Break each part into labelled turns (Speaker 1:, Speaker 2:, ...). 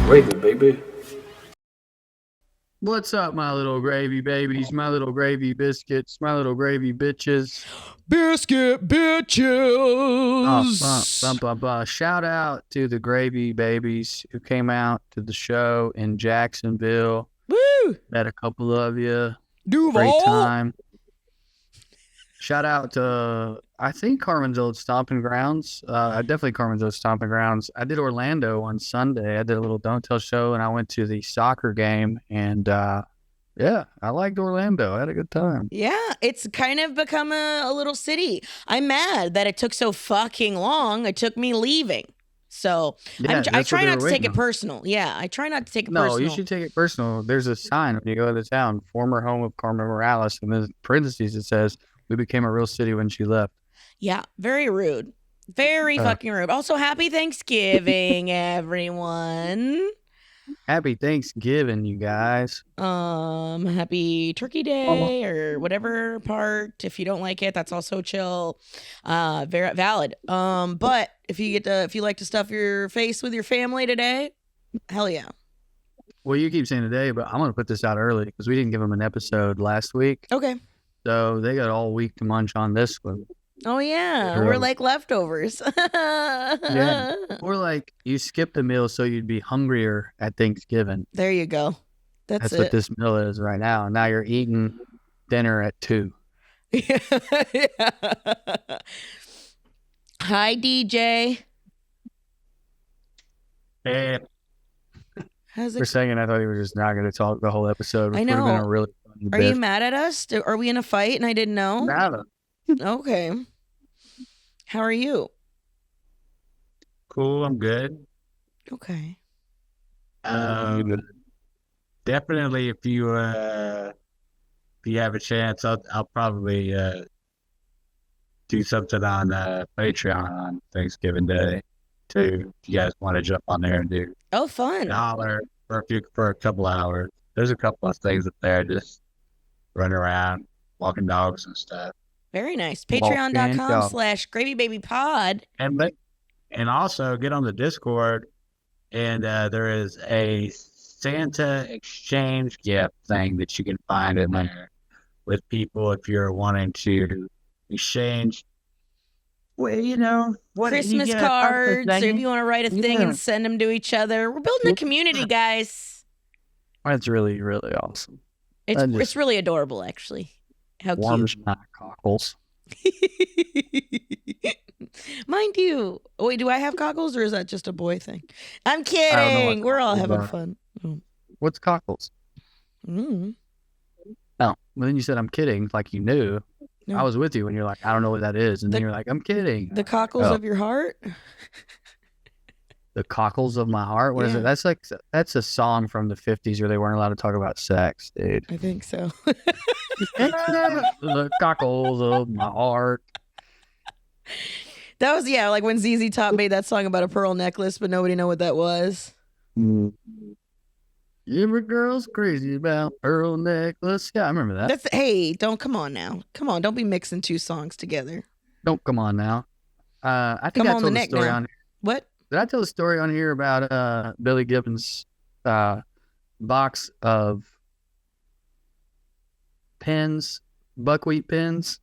Speaker 1: Gravy, baby.
Speaker 2: What's up, my little gravy babies, my little gravy biscuits, my little gravy bitches?
Speaker 3: Biscuit bitches.
Speaker 2: Shout out to the gravy babies who came out to the show in Jacksonville.
Speaker 3: Woo!
Speaker 2: Met a couple of you.
Speaker 3: Duval.
Speaker 2: Great time. Shout out to, I think, Carmen's old stomping grounds. Definitely Carmen's old stomping grounds. I did Orlando on Sunday. I did a little Don't Tell show, and I went to the soccer game. And, yeah, I liked Orlando. I had a good time.
Speaker 4: Yeah, it's kind of become a little city. I'm mad that it took so fucking long. It took me leaving. So
Speaker 2: Yeah,
Speaker 4: I try not to take it personal. Yeah, I try not to take it personal.
Speaker 2: No, you should take it personal. There's a sign when you go to the town, former home of Carmen Morales, and in parentheses it says, "We became a real city when she left."
Speaker 4: Yeah, very rude. Very fucking rude. Also, happy Thanksgiving, everyone.
Speaker 2: Happy Thanksgiving, you guys.
Speaker 4: Happy Turkey Day or whatever part. If you don't like it, that's also chill. Very valid. But if you like to stuff your face with your family today, hell yeah.
Speaker 2: Well, you keep saying today, but I'm going to put this out early because we didn't give them an episode last week.
Speaker 4: Okay.
Speaker 2: So they got all week to munch on this one.
Speaker 4: Oh, yeah.
Speaker 2: Sure.
Speaker 4: We're like leftovers.
Speaker 2: Yeah. Or like you skipped a meal so you'd be hungrier at Thanksgiving.
Speaker 4: There you go. That's
Speaker 2: what this meal is right now. Now you're eating dinner at 2.
Speaker 4: Yeah. Hi, DJ.
Speaker 1: Hey,
Speaker 4: How's
Speaker 2: For a
Speaker 4: it?
Speaker 2: second, I thought he was just not going to talk the whole episode. Which
Speaker 4: I
Speaker 2: would have been
Speaker 4: know.
Speaker 2: a really funny
Speaker 4: Are
Speaker 2: bit.
Speaker 4: you mad at us? Are we in a fight and I didn't know?
Speaker 2: Nada.
Speaker 4: Okay. How are you?
Speaker 1: cool. I'm good.
Speaker 4: Okay.
Speaker 1: Definitely, if you have a chance, I'll probably do something on Patreon on Thanksgiving Day too. If you guys want to jump on there and do
Speaker 4: Oh, fun.
Speaker 1: $1 for a couple hours. There's a couple of things up there, just running around, walking dogs and stuff.
Speaker 4: Very nice.
Speaker 2: Walking dog.
Speaker 4: Patreon.com/gravybabypod.
Speaker 1: And also get on the Discord, and there is a Santa exchange gift thing that you can find in there with people if you're wanting to exchange. Well, you know, what
Speaker 4: Christmas
Speaker 1: you get
Speaker 4: cards, or if
Speaker 1: thing.
Speaker 4: you want to write a thing
Speaker 2: Yeah.
Speaker 4: and send them to each other. We're building a community, guys.
Speaker 2: That's really, really awesome.
Speaker 4: It's
Speaker 2: That just
Speaker 4: it's really adorable, actually. How
Speaker 2: warms my cockles.
Speaker 4: cute. Mind you. Oh, wait, do I have cockles or is that just a boy thing? I'm
Speaker 2: don't know
Speaker 4: kidding.
Speaker 2: what
Speaker 4: We're all
Speaker 2: cockles
Speaker 4: having
Speaker 2: are.
Speaker 4: fun. Oh.
Speaker 2: What's cockles?
Speaker 4: Mm.
Speaker 2: Oh, well, then you said I'm kidding, like you knew.
Speaker 4: No.
Speaker 2: I was with you when you're like, I don't know what that is, and then you're like, I'm kidding.
Speaker 4: The cockles
Speaker 2: Oh.
Speaker 4: of your heart?
Speaker 2: The cockles of my heart. What is
Speaker 4: Yeah.
Speaker 2: it? That's a song from the 50s where they weren't allowed to talk about sex, dude.
Speaker 4: I think so.
Speaker 2: The cockles of my heart.
Speaker 4: That was, yeah, like when ZZ Top made that song about a pearl necklace, but nobody knew what that was.
Speaker 2: Every girl's crazy about pearl necklace. Yeah, I remember that.
Speaker 4: Hey, come on now. Come on, don't be mixing two songs together.
Speaker 2: Don't come on now. I think
Speaker 4: Come
Speaker 2: I
Speaker 4: on
Speaker 2: told
Speaker 4: the
Speaker 2: the
Speaker 4: neck
Speaker 2: story
Speaker 4: now.
Speaker 2: on.
Speaker 4: What?
Speaker 2: Did I tell the story on here about Billy Gibbons' box of pins, buckwheat pins?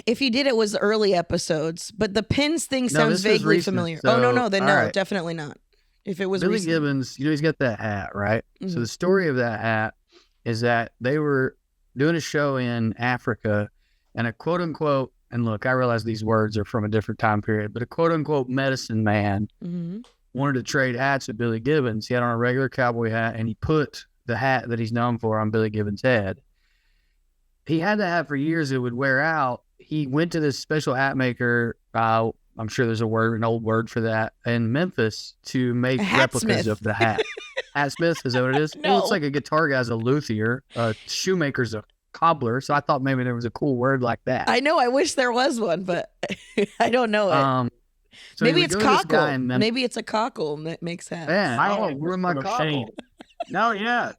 Speaker 4: If you did, it was early episodes, but the pins thing
Speaker 2: No,
Speaker 4: sounds
Speaker 2: this was
Speaker 4: vaguely
Speaker 2: recent,
Speaker 4: familiar.
Speaker 2: so-
Speaker 4: Oh, no, then
Speaker 2: all
Speaker 4: no,
Speaker 2: right.
Speaker 4: definitely not. If it was
Speaker 2: Billy
Speaker 4: recent.
Speaker 2: Gibbons, he's got that hat, right?
Speaker 4: Mhm.
Speaker 2: So the story of that hat is that they were doing a show in Africa, and a quote unquote, and look, I realize these words are from a different time period, but a quote unquote medicine man
Speaker 4: Mhm.
Speaker 2: wanted to trade hats with Billy Gibbons. He had on a regular cowboy hat, and he put the hat that he's known for on Billy Gibbons' head. He had that hat for years. It would wear out. He went to this special hat maker. I'm sure there's an old word for that, in Memphis to make
Speaker 4: A hatsmith.
Speaker 2: replicas of the hat. Hatsmith, is that what it is? It
Speaker 4: No.
Speaker 2: looks like a guitar guy's a luthier, a shoemaker's a cobbler. So I thought maybe there was a cool word like that.
Speaker 4: I know, I wish there was one, but I don't know it.
Speaker 2: So he
Speaker 4: Maybe
Speaker 2: would
Speaker 4: it's
Speaker 2: go to this guy
Speaker 4: cockle.
Speaker 2: in Memphis.
Speaker 4: Maybe it's a cockle that makes hats.
Speaker 2: Man,
Speaker 1: I
Speaker 2: oh,
Speaker 1: have
Speaker 2: where my
Speaker 1: a
Speaker 2: cockle?
Speaker 1: machine. No, yeah.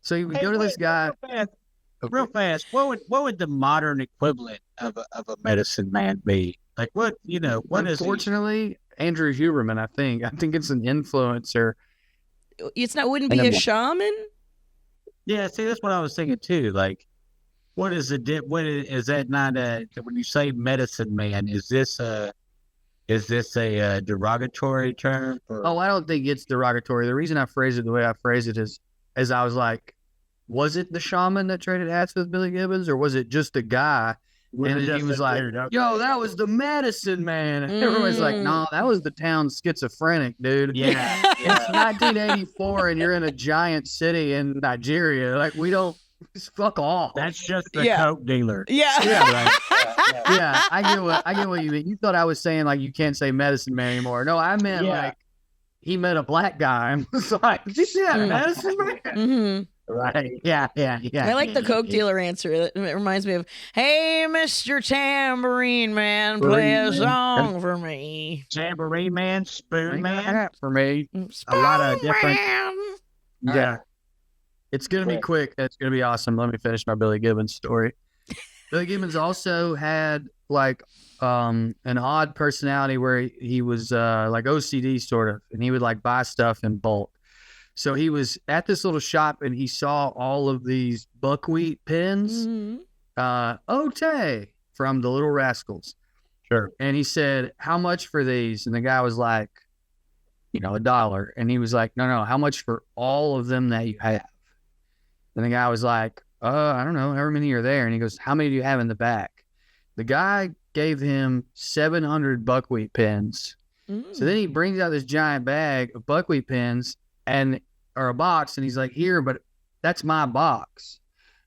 Speaker 2: So he would go to this guy.
Speaker 1: real fast, what would the modern equivalent of a medicine man be? Like what is he?
Speaker 2: Unfortunately, Andrew Huberman, I think it's an influencer.
Speaker 4: Wouldn't be a shaman?
Speaker 1: Yeah, see, that's what I was thinking too. Like, what is is that not when you say medicine man? Is this a derogatory term?
Speaker 2: Oh, I don't think it's derogatory. The reason I phrase it the way I phrase it is, as I was like, was it the shaman that traded hats with Billy Gibbons, or was it just a guy? And he was like, yo, that was the medicine man. And everybody's like, no, that was the town schizophrenic, dude.
Speaker 1: Yeah.
Speaker 2: It's 1984 and you're in a giant city in Nigeria. Like, we don't, fuck off.
Speaker 1: That's just the coke dealer.
Speaker 4: Yeah.
Speaker 2: Right. Yeah, I get what you mean. You thought I was saying, like, you can't say medicine man anymore. No, I meant, like, he met a black guy and was like, medicine man?
Speaker 4: Mm-hmm.
Speaker 2: Right. Yeah.
Speaker 4: I like the coke dealer answer. It reminds me of, hey, Mr. Tambourine Man, play a song for me.
Speaker 1: Tambourine man, spoon man.
Speaker 2: For me.
Speaker 1: A lot of different.
Speaker 2: Yeah. It's going to be quick. It's going to be awesome. Let me finish my Billy Gibbons story. Billy Gibbons also had like an odd personality where he was like OCD sort of, and he would like buy stuff in bulk. So he was at this little shop and he saw all of these buckwheat pins, Ote from the Little Rascals.
Speaker 1: Sure.
Speaker 2: And he said, how much for these? And the guy was like, $1. And he was like, no, how much for all of them that you have? And the guy was like, I don't know, however many are there. And he goes, how many do you have in the back? The guy gave him 700 buckwheat pins. So then he brings out this giant bag of buckwheat pins or a box, and he's like, here, but that's my box.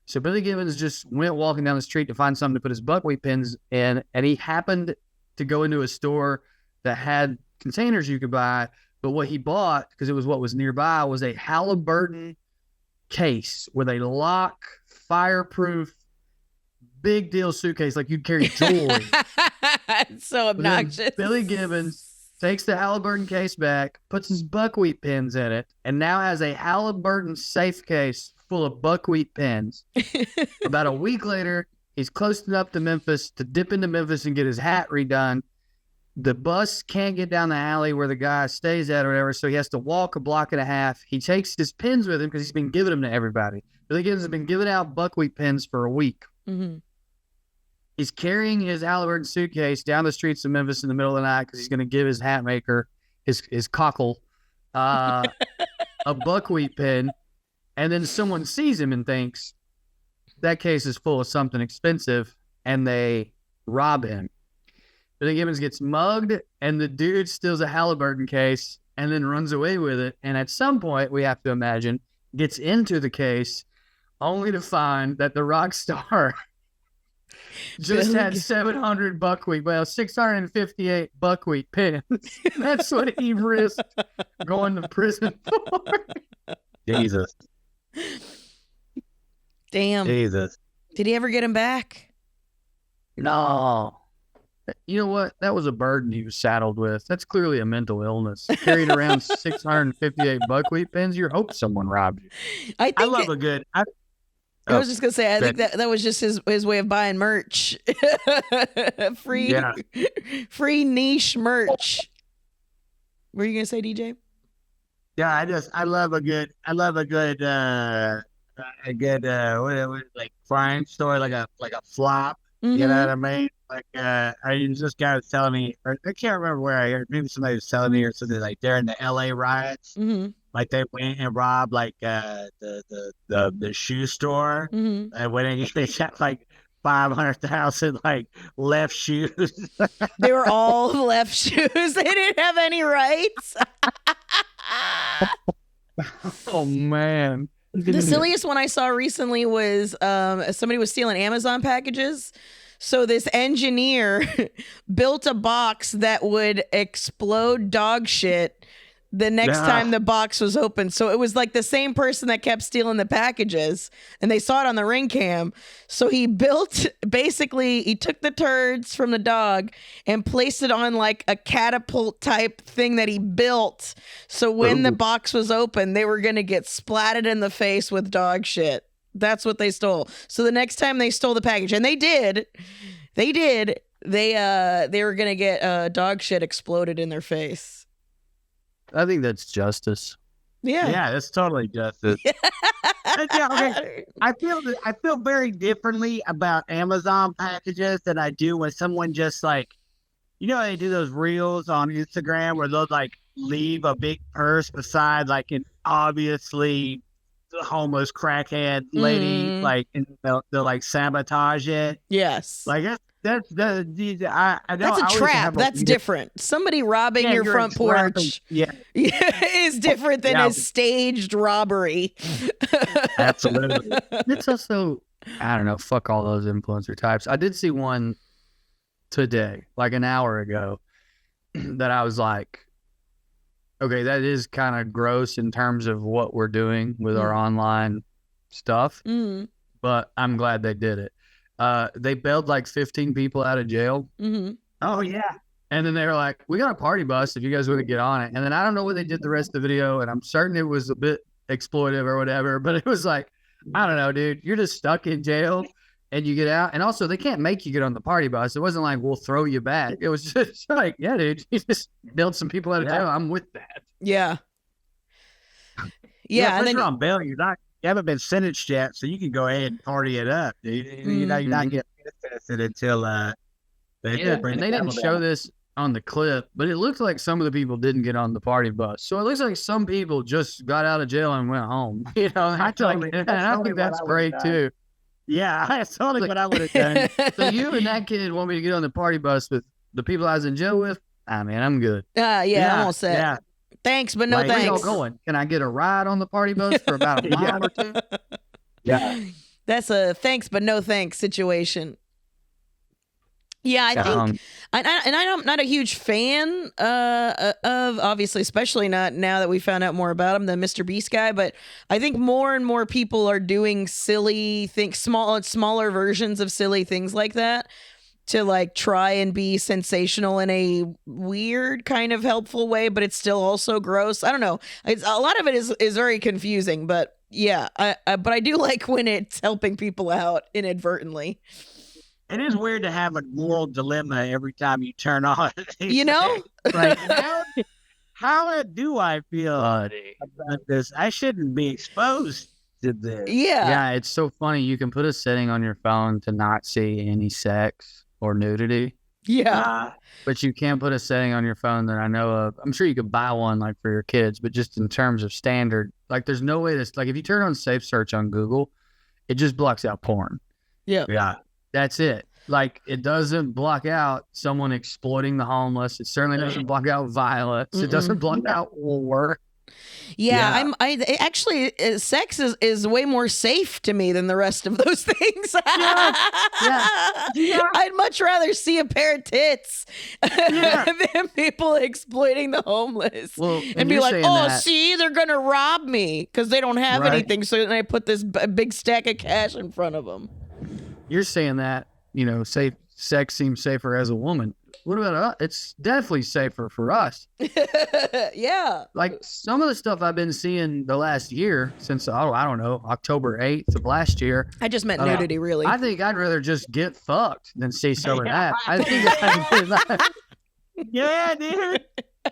Speaker 2: So Billy Gibbons just went walking down the street to find something to put his buckwheat pins in, and he happened to go into a store that had containers you could buy, but what he bought, because it was what was nearby, was a Halliburton case with a lock, fireproof, big deal suitcase like you'd carry jewelry.
Speaker 4: It's so obnoxious.
Speaker 2: Billy Gibbons takes the Halliburton case back, puts his buckwheat pins in it, and now has a Halliburton safe case full of buckwheat pins. About a week later, he's close enough to Memphis to dip into Memphis and get his hat redone. The bus can't get down the alley where the guy stays at or whatever, so he has to walk a block and a half. He takes his pins with him because he's been giving them to everybody. Billy Gibbons has been giving out buckwheat pins for a week. Mm-hmm. He's carrying his Halliburton suitcase down the streets of Memphis in the middle of the night because he's going to give his hat maker, his cockle, a buckwheat pin. And then someone sees him and thinks that case is full of something expensive, and they rob him. Billy Gibbons gets mugged, and the dude steals a Halliburton case and then runs away with it. And at some point, we have to imagine, gets into the case only to find that the rock star just had 700 buckwheat, 658 buckwheat pins. That's what he risked going to prison for.
Speaker 1: Jesus.
Speaker 4: Damn.
Speaker 1: Jesus.
Speaker 4: Did he ever get him back?
Speaker 2: No. You know what? That was a burden he was saddled with. That's clearly a mental illness. Carrying around 658 buckwheat pins, you hope someone robbed you.
Speaker 4: I
Speaker 1: love a good...
Speaker 4: I was just gonna say, I think that was just his way of buying merch, free niche merch. What are you gonna say, DJ?
Speaker 1: Yeah, I love a good like crime story, like a flop. Mm-hmm. You know what I mean? Like this guy was telling me, or I can't remember where I heard. Maybe somebody was telling me or something, like they're in the LA riots. Mm-hmm. Like they went and robbed like the shoe store, and when they got like 500,000 like left shoes.
Speaker 4: They were all left shoes. They didn't have any rights.
Speaker 2: Oh man.
Speaker 4: The silliest one I saw recently was somebody was stealing Amazon packages. So this engineer built a box that would explode dog shit the next time the box was open. So it was like the same person that kept stealing the packages, and they saw it on the ring cam. So he took the turds from the dog and placed it on like a catapult type thing that he built. So when the box was open, they were going to get splatted in the face with dog shit. That's what they stole. So the next time they stole the package, and they did, they were gonna get dog shit exploded in their face.
Speaker 2: I think that's justice.
Speaker 4: Yeah.
Speaker 1: Yeah, that's totally justice. Yeah, okay. I feel very differently about Amazon packages than I do when someone just like, they do those reels on Instagram where they'll like leave a big purse beside like an obviously homeless crackhead lady, like, and they'll like sabotage it.
Speaker 4: Yes.
Speaker 1: Like that's
Speaker 4: a trap. That's different. Somebody robbing your front porch is different than a staged robbery.
Speaker 1: Absolutely.
Speaker 2: It's also, I don't know, fuck all those influencer types. I did see one today, like an hour ago, that I was like, okay, that is kind of gross in terms of what we're doing with our online stuff, but I'm glad they did it. They bailed like 15 people out of jail.
Speaker 1: Oh, yeah.
Speaker 2: And then they were like, we got a party bus if you guys want to get on it. And then I don't know what they did the rest of the video, and I'm certain it was a bit exploitive or whatever, but it was like, I don't know, dude, you're just stuck in jail and you get out. And also, they can't make you get on the party bus. It wasn't like, we'll throw you back. It was just like, yeah, dude, you just bailed some people out of jail. I'm with that.
Speaker 4: Yeah. Yeah.
Speaker 1: And then you're on bail. You haven't been sentenced yet, so you can go ahead and party it up, dude. You're not getting sentenced until they
Speaker 2: didn't show this on the clip, but it looked like some of the people didn't get on the party bus. So it looks like some people just got out of jail and went home. I think that's great too.
Speaker 1: Yeah, that's totally what I would have done.
Speaker 2: So you and that kid want me to get on the party bus with the people I was in jail with? Man, I'm good.
Speaker 4: I'm all set. Yeah. Thanks, but no thanks.
Speaker 2: Where y'all going? Can I get a ride on the party bus for about a mile or two?
Speaker 1: Yeah.
Speaker 4: That's a thanks, but no thanks situation. Yeah, I think, I'm not a huge fan of, obviously, especially not now that we found out more about him, the Mr. Beast guy. But I think more and more people are doing silly things, smaller versions of silly things like that, to like try and be sensational in a weird kind of helpful way, but it's still also gross. I don't know. A lot of it is very confusing, but yeah, but I do like when it's helping people out inadvertently.
Speaker 1: It is weird to have a moral dilemma every time you turn on.
Speaker 2: Like,
Speaker 1: how do I feel about this? I shouldn't be exposed to this.
Speaker 2: Yeah, it's so funny. You can put a setting on your phone to not see any sex or nudity.
Speaker 4: Yeah.
Speaker 2: But you can't put a setting on your phone that I know of. I'm sure you could buy one like for your kids, but just in terms of standard, like there's no way like if you turn on safe search on Google, it just blocks out porn.
Speaker 1: Yeah.
Speaker 2: That's it. Like, it doesn't block out someone exploiting the homeless. It certainly doesn't block out violence. It doesn't block out war.
Speaker 4: Yeah. I actually, sex is way more safe to me than the rest of those things. I'd much rather see a pair of tits than people exploiting the homeless.
Speaker 2: Well,
Speaker 4: and be like, see, they're going to rob me because they don't have anything. So then I put this big stack of cash in front of them.
Speaker 2: You're saying that, sex seems safer as a woman. What about us? It's definitely safer for us.
Speaker 4: Yeah.
Speaker 2: Like some of the stuff I've been seeing the last year since, I don't know, October 8th of last year.
Speaker 4: I just meant nudity, really.
Speaker 2: I think I'd rather just get fucked than see some of that. I think
Speaker 1: yeah, dude.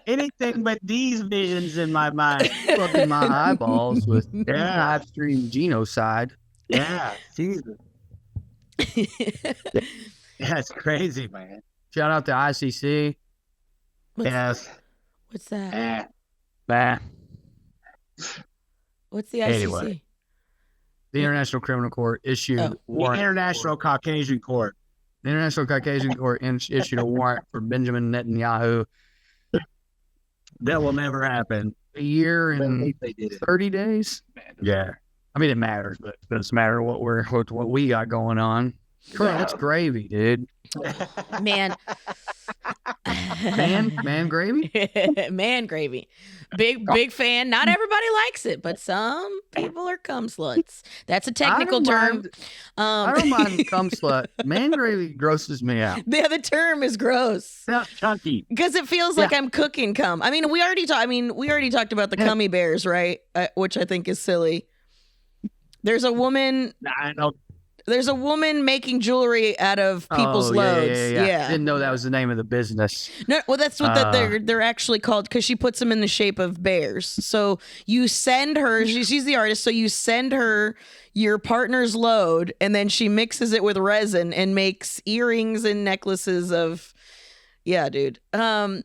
Speaker 1: Anything but these visions in my mind.
Speaker 2: Fucking my eyeballs with live stream genocide.
Speaker 1: Yeah, Jesus. Yeah, it's crazy, man.
Speaker 2: Shout out to ICC.
Speaker 4: What's that? What's the ICC?
Speaker 1: Anyway.
Speaker 2: The International Criminal Court issued
Speaker 1: the International Caucasian Court.
Speaker 2: The International Caucasian Court issued a warrant for Benjamin Netanyahu.
Speaker 1: That will never happen.
Speaker 2: A year and 30 days.
Speaker 1: Yeah.
Speaker 2: I mean, it matters, but it doesn't matter what we got going on. That's gravy, dude.
Speaker 4: Man
Speaker 2: gravy?
Speaker 4: Man gravy. Big fan. Not everybody likes it, but some people are cum sluts. That's a technical term.
Speaker 2: I don't mind cum slut. Man gravy grosses me out.
Speaker 4: Yeah, the term is gross.
Speaker 1: That's chunky.
Speaker 4: Because it feels like I'm cooking cum. I mean, we already talked about the gummy bears, right? Which I think is silly. There's a woman.
Speaker 1: I know.
Speaker 4: There's a woman making jewelry out of people's loads. Yeah.
Speaker 2: Didn't know that was the name of the business.
Speaker 4: No, well, that's what they're actually called because she puts them in the shape of bears. So you send her. She's the artist. So you send her your partner's load, and then she mixes it with resin and makes earrings and necklaces of. Yeah, dude. I'm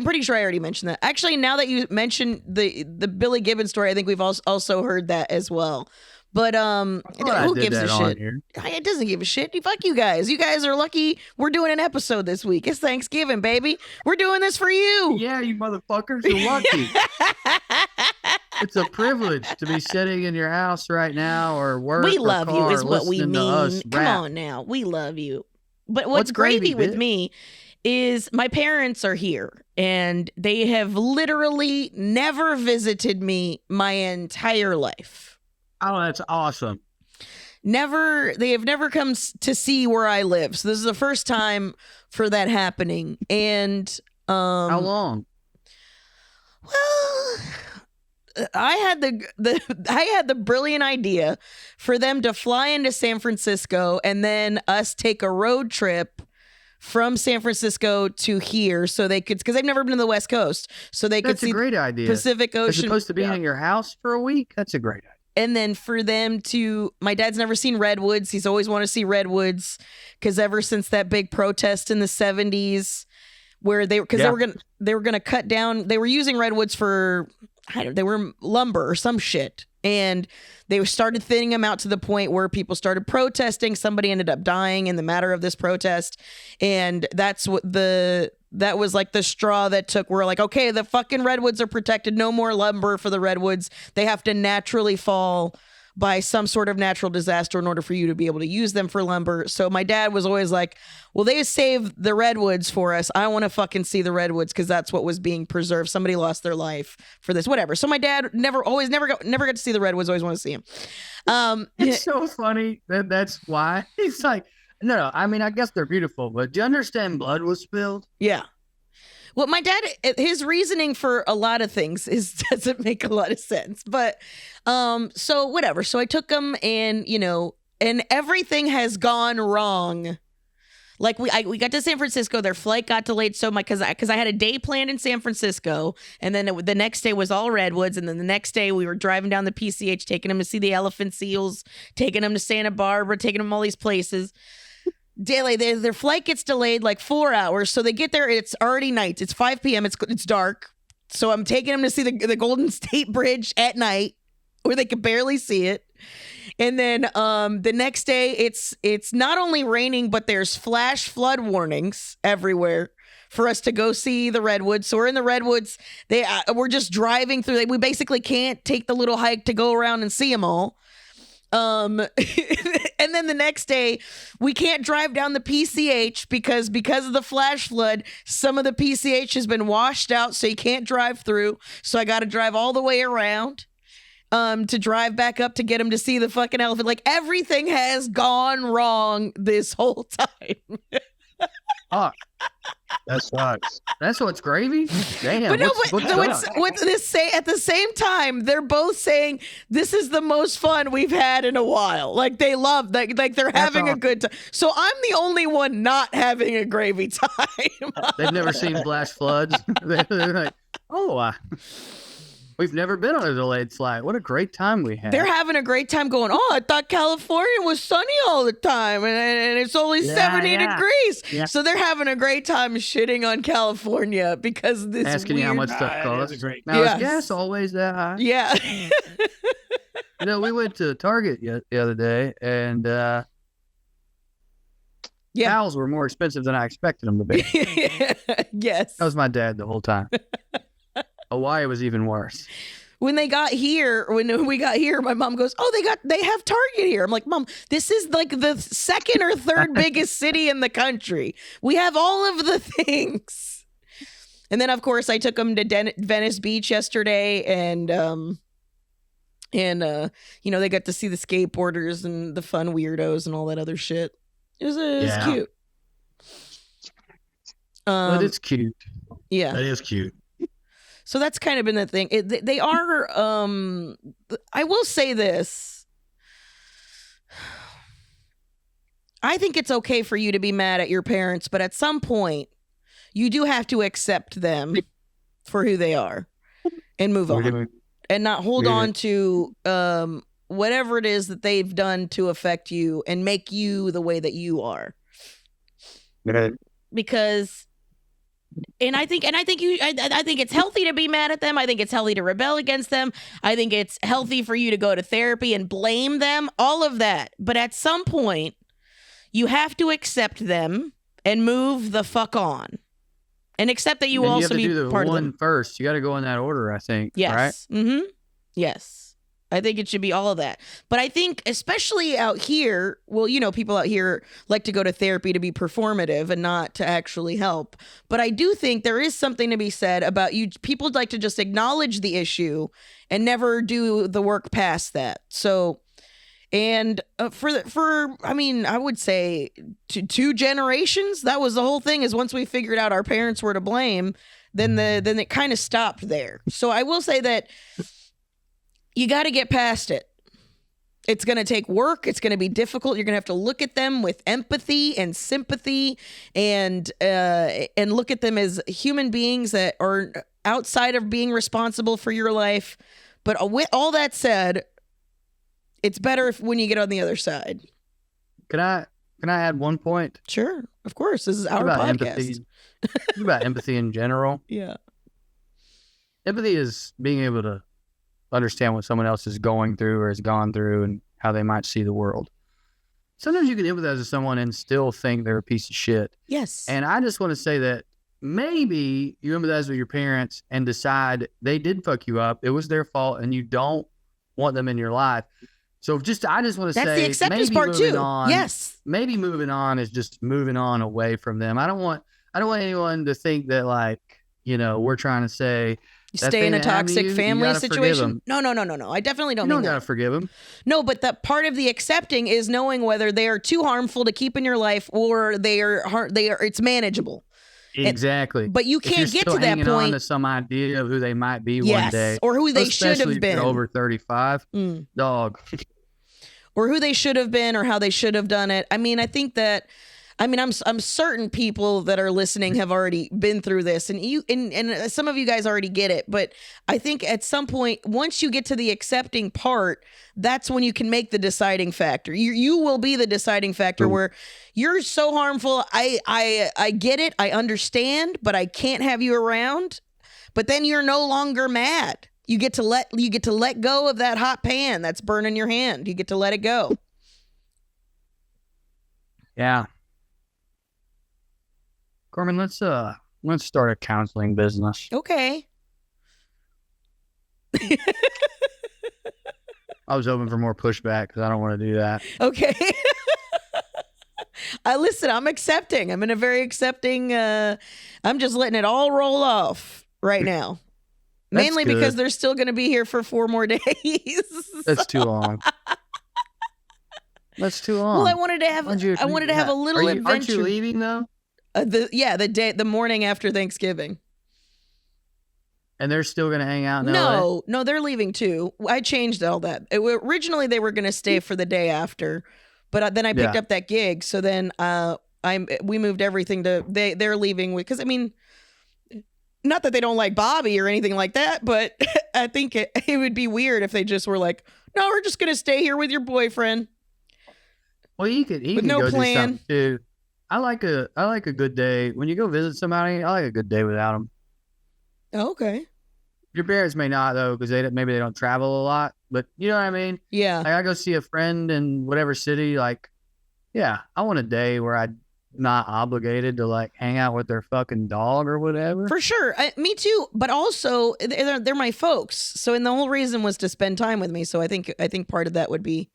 Speaker 4: pretty sure I already mentioned that. Actually, now that you mentioned the Billy Gibbons story, I think we've also heard that as well. But who gives a shit? It doesn't give a shit. Fuck you guys. You guys are lucky we're doing an episode this week. It's Thanksgiving, baby. We're doing this for you.
Speaker 2: Yeah, you motherfuckers are lucky. It's a privilege to be sitting in your house right now or work.
Speaker 4: We love you is what we mean. Come
Speaker 2: rap.
Speaker 4: on now. We love you. But what's gravy with me is my parents are here and they have literally never visited me my entire life.
Speaker 1: Oh, that's awesome.
Speaker 4: They have never come to see where I live. So this is the first time for that happening. And
Speaker 2: how long?
Speaker 4: Well, I had the brilliant idea for them to fly into San Francisco and then us take a road trip from San Francisco to here so they could, because they've never been to the West Coast, so they could see
Speaker 2: a great idea.
Speaker 4: Pacific Ocean.
Speaker 2: As opposed to being in your house for a week, that's a great idea.
Speaker 4: And then for them to, my dad's never seen redwoods. He's always wanted to see redwoods because ever since that big protest in the 70s, where they were gonna cut down, they were using redwoods for, they were lumber or some shit, and they started thinning them out to the point where people started protesting. Somebody ended up dying in the matter of this protest, and that was like the straw that took. We're like, okay, the fucking redwoods are protected. No more lumber for the redwoods. They have to naturally fall by some sort of natural disaster in order for you to be able to use them for lumber. So my dad was always like, well, they saved the redwoods for us. I want to fucking see the redwoods because that's what was being preserved. Somebody lost their life for this, whatever. So my dad never got to see the redwoods. Always want to see them.
Speaker 2: It's so funny that's why he's like, no. I mean, I guess they're beautiful, but do you understand blood was spilled?
Speaker 4: Yeah. Well, my dad, his reasoning for a lot of things doesn't make a lot of sense, but so whatever. So I took him, and and everything has gone wrong. Like we got to San Francisco, their flight got delayed so much because I had a day planned in San Francisco, and then the next day was all redwoods, and then the next day we were driving down the PCH, taking them to see the elephant seals, taking them to Santa Barbara, taking them all these places. Daily, their flight gets delayed like 4 hours, so they get there. It's already night. It's 5 p.m. It's dark. So I'm taking them to see the Golden State Bridge at night, where they could barely see it. And then the next day, it's not only raining, but there's flash flood warnings everywhere for us to go see the redwoods. So we're in the redwoods. We're just driving through. We basically can't take the little hike to go around and see them all. And then the next day we can't drive down the PCH because of the flash flood, some of the PCH has been washed out, so you can't drive through. So I got to drive all the way around to drive back up to get him to see the fucking elephant. Like, everything has gone wrong this whole time.
Speaker 2: Oh,
Speaker 1: That sucks.
Speaker 2: that's what's gravy? Damn.
Speaker 4: But no,
Speaker 2: what's
Speaker 4: what's this say at the same time, they're both saying this is the most fun we've had in a while. Like, they love like they're having a good time. So I'm the only one not having a gravy time.
Speaker 2: They've never seen flash floods. They're like, we've never been on a delayed flight. What a great time we had.
Speaker 4: They're having a great time going, oh, I thought California was sunny all the time and it's only 70 degrees.
Speaker 2: Yeah.
Speaker 4: So they're having a great time shitting on California because of this
Speaker 2: asking
Speaker 4: weird...
Speaker 2: you how much stuff costs. Now,
Speaker 4: Yes.
Speaker 2: is gas always that high?
Speaker 4: Yeah.
Speaker 2: We went to Target the other day, and towels were more expensive than I expected them to be.
Speaker 4: Yes.
Speaker 2: That was my dad the whole time. Hawaii was even worse.
Speaker 4: When we got here, my mom goes, "Oh, they have Target here." I'm like, "Mom, this is like the second or third biggest city in the country. We have all of the things." And then, of course, I took them to Venice Beach yesterday, and they got to see the skateboarders and the fun weirdos and all that other shit. It was cute.
Speaker 2: But it's cute.
Speaker 4: Yeah,
Speaker 1: That is cute.
Speaker 4: so that's kind of been the thing. They are. I will say this. I think it's okay for you to be mad at your parents, but at some point, you do have to accept them for who they are and move on, and not hold on to whatever it is that they've done to affect you and make you the way that you are. Because, I think it's healthy to be mad at them. I think it's healthy to rebel against them. I think it's healthy for you to go to therapy and blame them, all of that. But at some point, you have to accept them and move the fuck on. And accept that you will also be part of them.
Speaker 2: First. You got to go in that order, I think.
Speaker 4: Yes.
Speaker 2: Right?
Speaker 4: Mm-hmm. Yes. I think it should be all of that. But I think especially out here, well, people out here like to go to therapy to be performative and not to actually help. But I do think there is something to be said about people like to just acknowledge the issue and never do the work past that. So, and I would say two generations, that was the whole thing, is once we figured out our parents were to blame, then it kind of stopped there. So I will say that you got to get past it. It's going to take work. It's going to be difficult. You're going to have to look at them with empathy and sympathy and look at them as human beings that are outside of being responsible for your life. But with all that said, it's better when you get on the other side.
Speaker 2: Can I add one point?
Speaker 4: Sure. Of course. This is our podcast.
Speaker 2: Empathy. It's about empathy in general.
Speaker 4: Yeah.
Speaker 2: Empathy is being able to understand what someone else is going through or has gone through and how they might see the world. Sometimes you can empathize with someone and still think they're a piece of shit.
Speaker 4: Yes.
Speaker 2: And I just want to say that maybe you empathize with your parents and decide they did fuck you up. It was their fault and you don't want them in your life. So I just want to say,
Speaker 4: that's the acceptance part too. Yes.
Speaker 2: Maybe moving on is just moving on away from them. I don't want anyone to think that we're trying to say,
Speaker 4: stay in a toxic family situation. No. I definitely don't.
Speaker 2: You don't gotta forgive them.
Speaker 4: No, but the part of the accepting is knowing whether they are too harmful to keep in your life or it's manageable.
Speaker 2: Exactly.
Speaker 4: But you can't get to that point.
Speaker 2: On to some idea of who they might be one day,
Speaker 4: or who they should have been.
Speaker 2: Over 35, dog.
Speaker 4: Or who they should have been, or how they should have done it. I mean, I think that. I'm certain people that are listening have already been through this, and some of you guys already get it. But I think at some point, once you get to the accepting part, that's when you can make the deciding factor. You will be the deciding factor where you're so harmful. I get it. I understand, but I can't have you around. But then you're no longer mad. You get to let go of that hot pan that's burning your hand. You get to let it go.
Speaker 2: Yeah. Carmen, let's start a counseling business.
Speaker 4: Okay.
Speaker 2: I was hoping for more pushback because I don't want to do that.
Speaker 4: Okay. Listen, I'm accepting. I'm in a very accepting. I'm just letting it all roll off right now. Mainly
Speaker 2: good.
Speaker 4: Because they're still going to be here for 4 more days.
Speaker 2: That's too long. That's too long.
Speaker 4: Well, I wanted to have a little adventure.
Speaker 2: Aren't you leaving though?
Speaker 4: The morning after Thanksgiving.
Speaker 2: And they're still going to hang out in
Speaker 4: LA? No, they're leaving too. I changed all that. Originally, they were going to stay for the day after, but then I picked up that gig. So then we moved everything to they're leaving because not that they don't like Bobby or anything like that, but I think it would be weird if they just were like, no, we're just going to stay here with your boyfriend.
Speaker 2: Well, he could
Speaker 4: no
Speaker 2: go
Speaker 4: plan.
Speaker 2: Do something too. I like a good day. When you go visit somebody, I like a good day without them.
Speaker 4: Okay.
Speaker 2: Your parents may not though, because maybe they don't travel a lot. But you know what I mean?
Speaker 4: Yeah.
Speaker 2: Like I go see a friend in whatever city. Like, yeah, I want a day where I'm not obligated to hang out with their fucking dog or whatever.
Speaker 4: For sure, me too. But also, they're my folks. So, and the whole reason was to spend time with me. So I think part of that would be,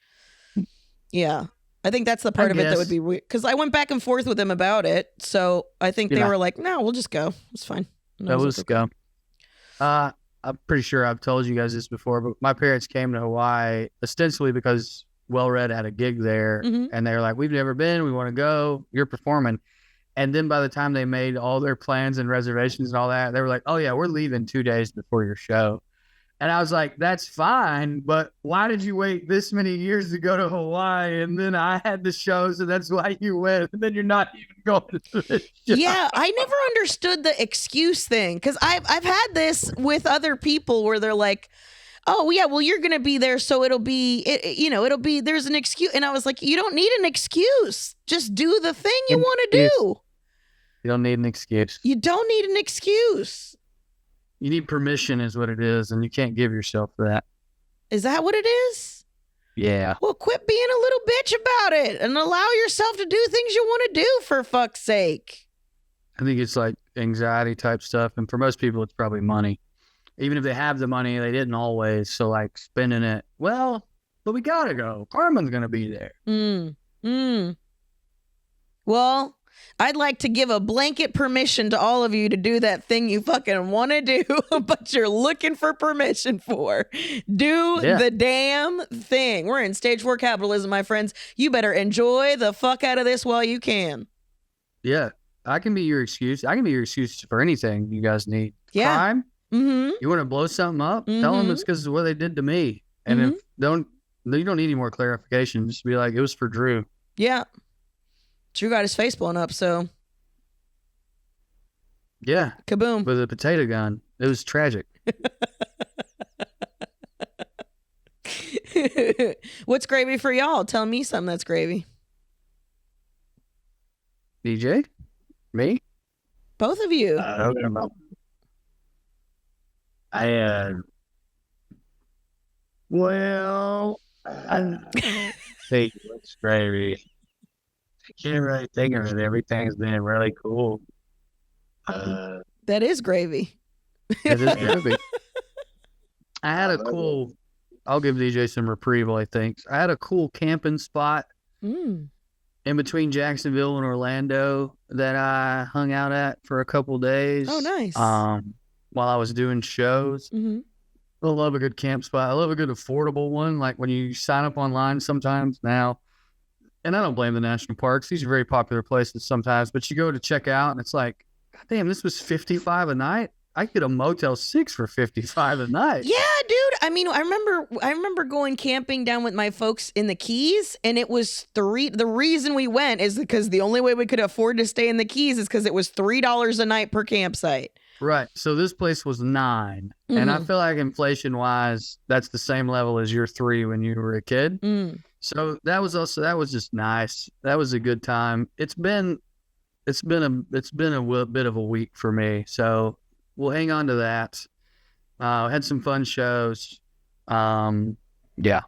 Speaker 4: yeah. I think that's the part of it that would be weird. Because I went back and forth with them about it. So I think they were like, no, we'll just go. It's fine.
Speaker 2: Let's go. I'm pretty sure I've told you guys this before, but my parents came to Hawaii ostensibly because Well Red had a gig there. And they were like, we've never been. We want to go. You're performing. And then by the time they made all their plans and reservations and all that, they were like, oh, yeah, we're leaving 2 days before your show. And I was like, that's fine, but why did you wait this many years to go to Hawaii? And then I had the show, so that's why you went. And then you're not even going to the show.
Speaker 4: Yeah, I never understood the excuse thing because I've had this with other people where they're like, "Oh yeah, well you're gonna be there, so it'll be it'll be there's an excuse," and I was like, "You don't need an excuse. Just do the thing you want to do.
Speaker 2: You don't need an excuse.
Speaker 4: You don't need an excuse.
Speaker 2: You need permission, is what it is, and you can't give yourself that.
Speaker 4: Is that what it is?
Speaker 2: Yeah.
Speaker 4: Well, quit being a little bitch about it and allow yourself to do things you want to do for fuck's sake."
Speaker 2: I think it's like anxiety type stuff, and for most people, it's probably money. Even if they have the money, they didn't always. So like spending it, well, but we gotta go. Carmen's gonna be there.
Speaker 4: Well, I'd like to give a blanket permission to all of you to do that thing you fucking want to do, but you're looking for permission for. Do the damn thing. We're in stage 4 capitalism, my friends. You better enjoy the fuck out of this while you can.
Speaker 2: Yeah, I can be your excuse. I can be your excuse for anything you guys need.
Speaker 4: Yeah.
Speaker 2: Crime?
Speaker 4: Mm-hmm.
Speaker 2: You want to blow something up? Tell them it's because of what they did to me. And if you don't need any more clarification. Just be like, it was for Drew.
Speaker 4: Yeah. Drew got his face blown up, so.
Speaker 2: Yeah.
Speaker 4: Kaboom.
Speaker 2: With a potato gun. It was tragic.
Speaker 4: What's gravy for y'all? Tell me something that's gravy.
Speaker 2: DJ? Me?
Speaker 4: Both of you.
Speaker 1: I think what's gravy. I can't really think of it. Everything's been really cool.
Speaker 4: That is gravy.
Speaker 2: It is gravy. I had a cool, I'll give DJ some reprieve, I think. I had a cool camping spot in between Jacksonville and Orlando that I hung out at for a couple days.
Speaker 4: Oh, nice.
Speaker 2: While I was doing shows. I love a good camp spot. I love a good affordable one. Like when you sign up online sometimes now, and I don't blame the national parks. These are very popular places sometimes, but you go to check out and it's like, God damn, this was $55 a night. I could get a Motel 6 for $55 a night.
Speaker 4: Yeah, dude. I mean, I remember going camping down with my folks in the Keys, and it was the reason we went is because the only way we could afford to stay in the Keys is because it was $3 a night per campsite.
Speaker 2: Right. So this place was $9. And I feel like inflation wise, that's the same level as your $3 when you were a kid. So that was just nice. That was a good time. It's been a bit of a week for me. So we'll hang on to that. Had some fun shows. Yeah.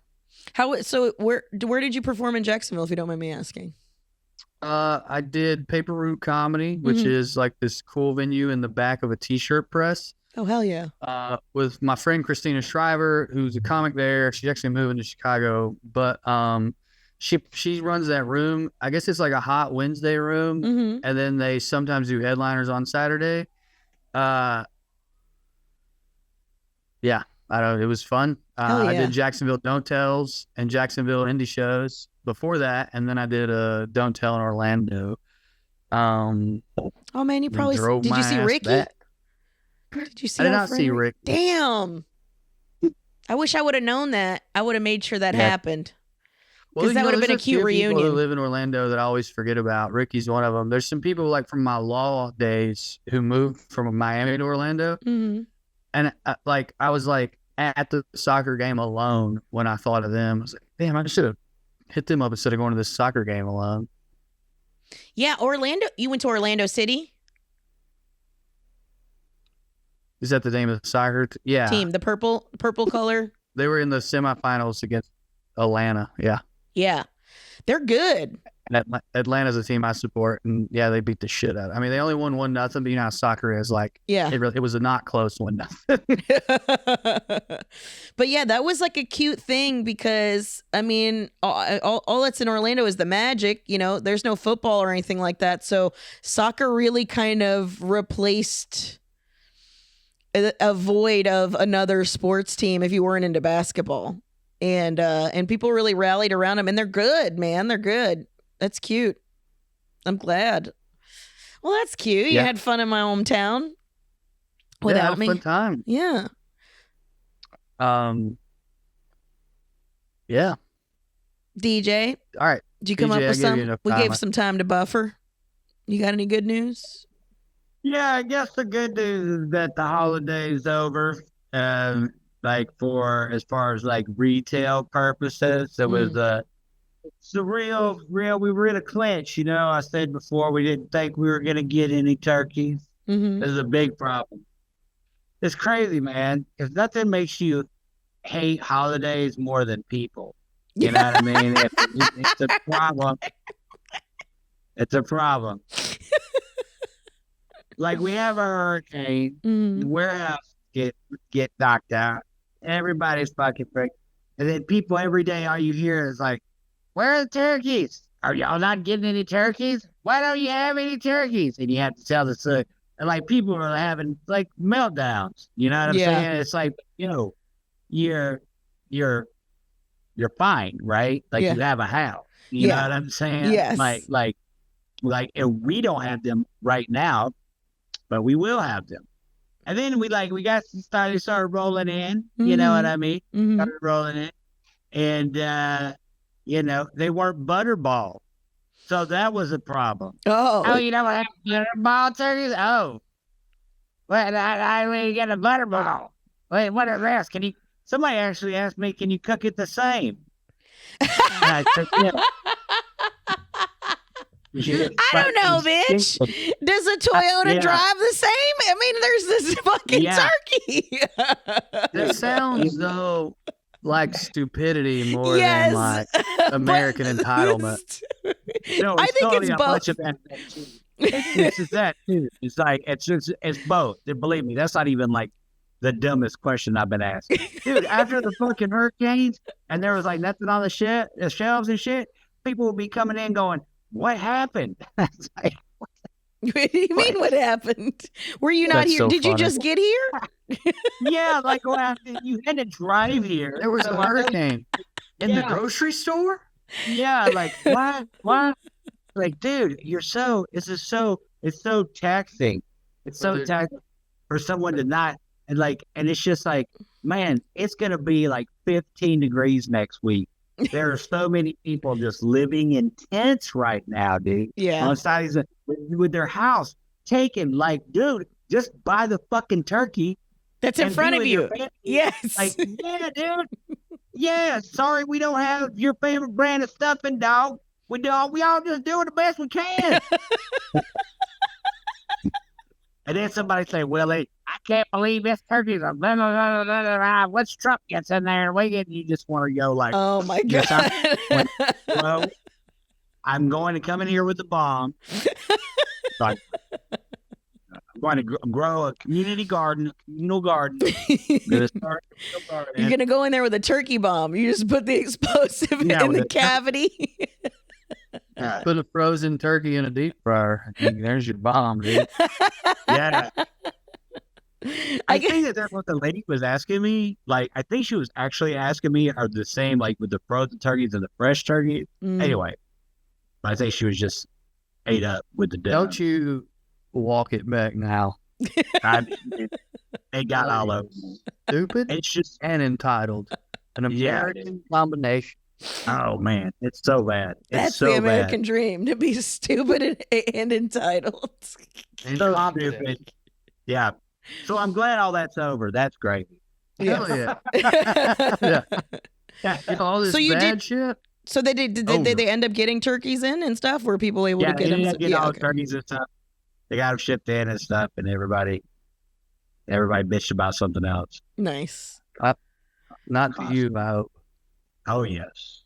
Speaker 4: Where did you perform in Jacksonville, if you don't mind me asking?
Speaker 2: I did Paper Route Comedy, which is like this cool venue in the back of a t-shirt press.
Speaker 4: Oh, hell yeah.
Speaker 2: With my friend Christina Shriver, who's a comic there. She's actually moving to Chicago, but she runs that room. I guess it's like a hot Wednesday room, and then they sometimes do headliners on Saturday. Yeah, I don't know. It was fun. I did Jacksonville Don't Tells and Jacksonville Indie shows before that, and then I did a Don't Tell in Orlando.
Speaker 4: Oh man, you probably did you see Ricky?
Speaker 2: Back.
Speaker 4: Did you see?
Speaker 2: I did not see Rick.
Speaker 4: Damn. I wish I would have known that. I would have made sure that happened. Because that would have been a cute reunion.
Speaker 2: People who live in Orlando that I always forget about. Ricky's one of them. There's some people like from my law days who moved from Miami to Orlando. And I was like at the soccer game alone when I thought of them. I was like, damn, I should have hit them up instead of going to this soccer game alone.
Speaker 4: Yeah, Orlando. You went to Orlando City?
Speaker 2: Is that the name of the soccer
Speaker 4: team? The purple color?
Speaker 2: They were in the semifinals against Atlanta. Yeah.
Speaker 4: Yeah. They're good.
Speaker 2: And Atlanta's a team I support, and yeah, they beat the shit out of it. I mean, they only won 1-0, but you know how soccer is. Like,
Speaker 4: yeah,
Speaker 2: it was a not close 1-0.
Speaker 4: But yeah, that was like a cute thing because I mean, all that's in Orlando is the Magic. You know, there's no football or anything like that, so soccer really kind of replaced a void of another sports team if you weren't into basketball, and people really rallied around them, and they're good, man. They're good. That's cute. I'm glad. Well, that's cute. You had fun in my hometown without me.
Speaker 2: Fun time.
Speaker 4: Yeah.
Speaker 2: Yeah.
Speaker 4: DJ,
Speaker 2: All right.
Speaker 4: did you come
Speaker 2: DJ,
Speaker 4: up
Speaker 2: I
Speaker 4: with
Speaker 2: gave you
Speaker 4: some?
Speaker 2: enough
Speaker 4: We
Speaker 2: time.
Speaker 4: gave some time to buffer. You got any good news?
Speaker 1: Yeah, I guess the good news is that the holiday's over. Like for as far as like retail purposes, it was it's the real. We were in a clinch, you know. I said before we didn't think we were gonna get any turkeys.
Speaker 4: Mm-hmm.
Speaker 1: This is a big problem. It's crazy, man. Because nothing makes you hate holidays more than people. You know what I mean? It's a problem. It's a problem. Like we have a hurricane, the warehouse get knocked out, everybody's fucking freaked. And then people every day, all you hear is like, "Where are the turkeys? Are y'all not getting any turkeys? Why don't you have any turkeys?" And you have to tell the and like people are having like meltdowns. You know what I'm
Speaker 4: Yeah.
Speaker 1: saying? It's like, you know, you're fine, right? Like
Speaker 4: Yeah.
Speaker 1: you have a house. You know
Speaker 4: Yeah.
Speaker 1: what I'm saying?
Speaker 4: Yes.
Speaker 1: Like, and we don't have them right now, but we will have them. And then we started rolling in. You know what I mean?
Speaker 4: Mm-hmm.
Speaker 1: Started rolling in, and you know they weren't butterball, so that was a problem.
Speaker 4: Oh,
Speaker 1: You don't have butterball turkeys? Oh, well, I really get a butterball. Wait, what is this? Somebody actually asked me, "Can you cook it the same?" And I said, "Yeah."
Speaker 4: I don't know, bitch. Does a Toyota
Speaker 1: Yeah.
Speaker 4: drive the same? I mean, there's this fucking
Speaker 1: Yeah.
Speaker 4: turkey.
Speaker 2: This sounds though like stupidity more
Speaker 4: Yes.
Speaker 2: than like American
Speaker 4: But-
Speaker 2: entitlement.
Speaker 1: No,
Speaker 4: I think
Speaker 1: totally
Speaker 4: it's
Speaker 1: a bunch
Speaker 4: both.
Speaker 1: of that too. It's just that too. It's like it's both. Believe me, that's not even like the dumbest question I've been asked. Dude, after the fucking hurricanes and there was like nothing on the shelves and shit, people would be coming in going, "What happened?" It's like,
Speaker 4: What do you mean? What happened? Were you not
Speaker 2: That's
Speaker 4: here?
Speaker 2: so
Speaker 4: Did you
Speaker 2: funny.
Speaker 4: just get here?
Speaker 1: yeah, like you had to drive here.
Speaker 2: There was a hurricane in the
Speaker 1: Yeah.
Speaker 2: grocery store.
Speaker 1: Yeah, like what? Like, dude, it's so taxing. It's so
Speaker 2: Dude.
Speaker 1: taxing for someone to not and it's just like, man, it's gonna be like 15 degrees next week. There are so many people just living in tents right now, dude.
Speaker 4: Yeah.
Speaker 1: On sides with their house taken. Like, dude, just buy the fucking turkey.
Speaker 4: That's in
Speaker 1: and
Speaker 4: front
Speaker 1: be
Speaker 4: of
Speaker 1: with your
Speaker 4: you.
Speaker 1: family.
Speaker 4: Yes.
Speaker 1: Like, yeah, dude. Yeah, sorry we don't have your favorite brand of stuffing, dog. We all just doing the best we can. And then somebody say, "Willie, I can't believe this turkey's a blah, blah, blah, blah, blah, blah. What's Trump gets in there?" And you just want to go like,
Speaker 4: Oh my
Speaker 1: Yes,
Speaker 4: god.
Speaker 1: "Well, I'm going to come in here with a bomb. Like, I'm going to grow a communal garden. I'm going to start a communal garden."
Speaker 4: You're gonna go in there with a turkey bomb. You just put the explosive
Speaker 1: Yeah,
Speaker 4: in
Speaker 1: with
Speaker 4: the
Speaker 1: a
Speaker 4: cavity.
Speaker 2: Put a frozen turkey in a deep fryer. There's your bomb, dude.
Speaker 1: Yeah.
Speaker 4: I
Speaker 1: I
Speaker 4: get,
Speaker 1: think that's what the lady was asking me. Like, I think she was actually asking me, are the same, like, with the frozen turkeys and the fresh turkey? Anyway, I think she was just ate up with the dinner.
Speaker 2: Don't you walk it back now.
Speaker 1: They got all of them.
Speaker 2: Stupid
Speaker 1: It's just,
Speaker 2: and entitled. An
Speaker 1: Yeah.
Speaker 2: American combination.
Speaker 1: oh, man, it's so bad. It's
Speaker 4: that's
Speaker 1: so
Speaker 4: the American
Speaker 1: bad.
Speaker 4: dream, to be stupid and entitled.
Speaker 1: So stupid. Yeah. So I'm glad all that's over. That's great.
Speaker 2: Hell yeah. Yeah. All this
Speaker 4: So you
Speaker 2: bad
Speaker 4: did-
Speaker 2: shit.
Speaker 4: So did they end up getting turkeys in and stuff? Were people able
Speaker 1: Yeah,
Speaker 4: to get
Speaker 1: they
Speaker 4: them?
Speaker 1: didn't get all
Speaker 4: okay.
Speaker 1: the turkeys and stuff. They got them shipped in and stuff, and everybody bitched about something else.
Speaker 4: Nice.
Speaker 2: Not to you, I hope.
Speaker 1: Oh, yes.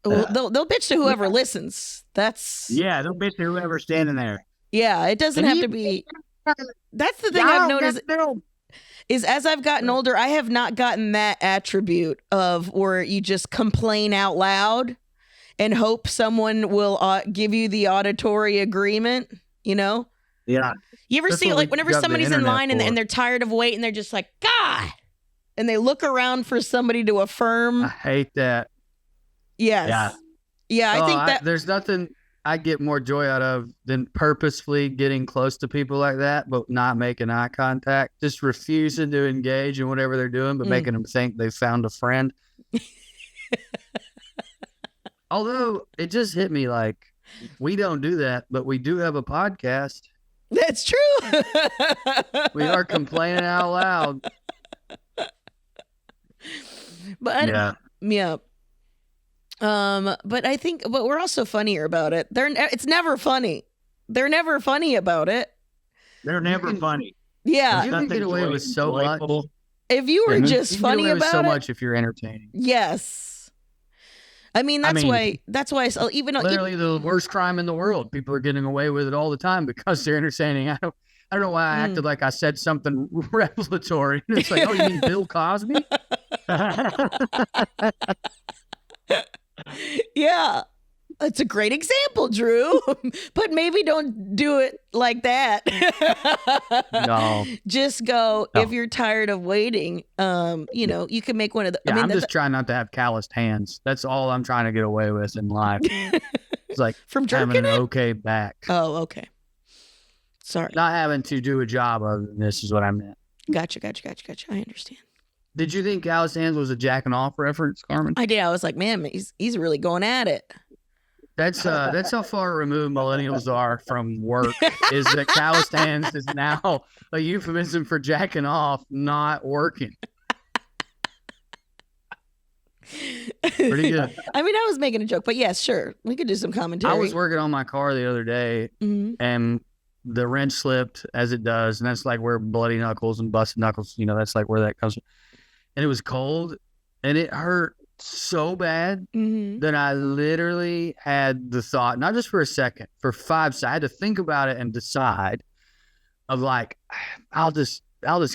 Speaker 4: Well, they'll bitch to whoever listens. That's
Speaker 1: Yeah, they'll bitch to whoever's standing there.
Speaker 4: yeah. It doesn't
Speaker 1: Can
Speaker 4: have
Speaker 1: you-
Speaker 4: to be. That's the thing
Speaker 1: Y'all
Speaker 4: I've noticed
Speaker 1: don't-
Speaker 4: is as I've gotten older, I have not gotten that attribute of where you just complain out loud and hope someone will give you the auditory agreement. You know,
Speaker 1: Yeah.
Speaker 4: you ever
Speaker 2: That's
Speaker 4: see
Speaker 2: what
Speaker 4: like
Speaker 2: we
Speaker 4: whenever
Speaker 2: got the
Speaker 4: somebody's in
Speaker 2: internet
Speaker 4: line and
Speaker 2: for.
Speaker 4: they're tired of waiting, they're just like God, and they look around for somebody to affirm.
Speaker 2: I hate that.
Speaker 4: Yes.
Speaker 1: Yeah.
Speaker 4: Yeah, I
Speaker 2: Oh,
Speaker 4: think that
Speaker 2: there's nothing I get more joy out of than purposefully getting close to people like that, but not making eye contact, just refusing to engage in whatever they're doing, but making them think they found a friend. Although it just hit me like, we don't do that, but we do have a podcast.
Speaker 4: That's true.
Speaker 2: We are complaining out loud.
Speaker 4: But
Speaker 1: Yeah.
Speaker 4: But I think, but we're also funnier about it. It's never funny. They're never funny about it.
Speaker 1: They're never funny.
Speaker 4: Yeah.
Speaker 2: You can get away with so much.
Speaker 4: If you were just funny about
Speaker 2: so
Speaker 4: it,
Speaker 2: much if you're entertaining.
Speaker 4: Yes. I mean, that's why. So even
Speaker 2: literally the worst crime in the world. People are getting away with it all the time because they're entertaining. I don't know why I acted like I said something revelatory. It's like, oh, you mean Bill Cosby?
Speaker 4: Yeah. It's a great example, Drew. But maybe don't do it like that.
Speaker 2: No.
Speaker 4: Just go, if you're tired of waiting, you can make one of the...
Speaker 2: Yeah, I'm just trying not to have calloused hands. That's all I'm trying to get away with in life. It's like
Speaker 4: from
Speaker 2: having
Speaker 4: jerking
Speaker 2: an
Speaker 4: it?
Speaker 2: okay back.
Speaker 4: Oh, okay. Sorry.
Speaker 2: Not having to do a job other than this is what I meant.
Speaker 4: Gotcha. I understand.
Speaker 2: Did you think calloused hands was a jacking off reference, Carmen?
Speaker 4: I did. I was like, man, he's really going at it.
Speaker 2: That's how far removed millennials are from work. Is that calloused hands is now a euphemism for jacking off, not working. Pretty good.
Speaker 4: I mean, I was making a joke, but yes, sure, we could do some commentary.
Speaker 2: I was working on my car the other day, and the wrench slipped, as it does, and that's like where bloody knuckles and busted knuckles, that's like where that comes from. And it was cold, and it hurt so bad that I literally had the thought, not just for a second, for 5 seconds, I had to think about it and decide of like, I'll just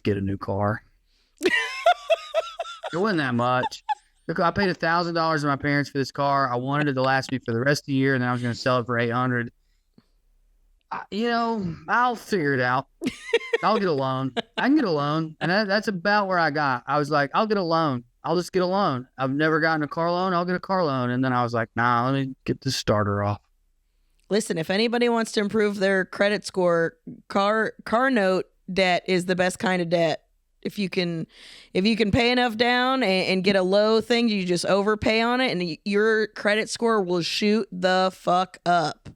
Speaker 2: get a new car. It wasn't that much. Look, I paid $1,000 to my parents for this car. I wanted it to last me for the rest of the year, and then I was going to sell it for $800. I'll figure it out. I'll get a loan. I can get a loan, and that's about where I got. I was like, I'll get a loan. I'll just get a loan. I've never gotten a car loan. I'll get a car loan. And then I was like, nah, let me get this starter off.
Speaker 4: Listen, if anybody wants to improve their credit score, car note debt is the best kind of debt. If you can pay enough down and get a low thing, you just overpay on it, and your credit score will shoot the fuck up.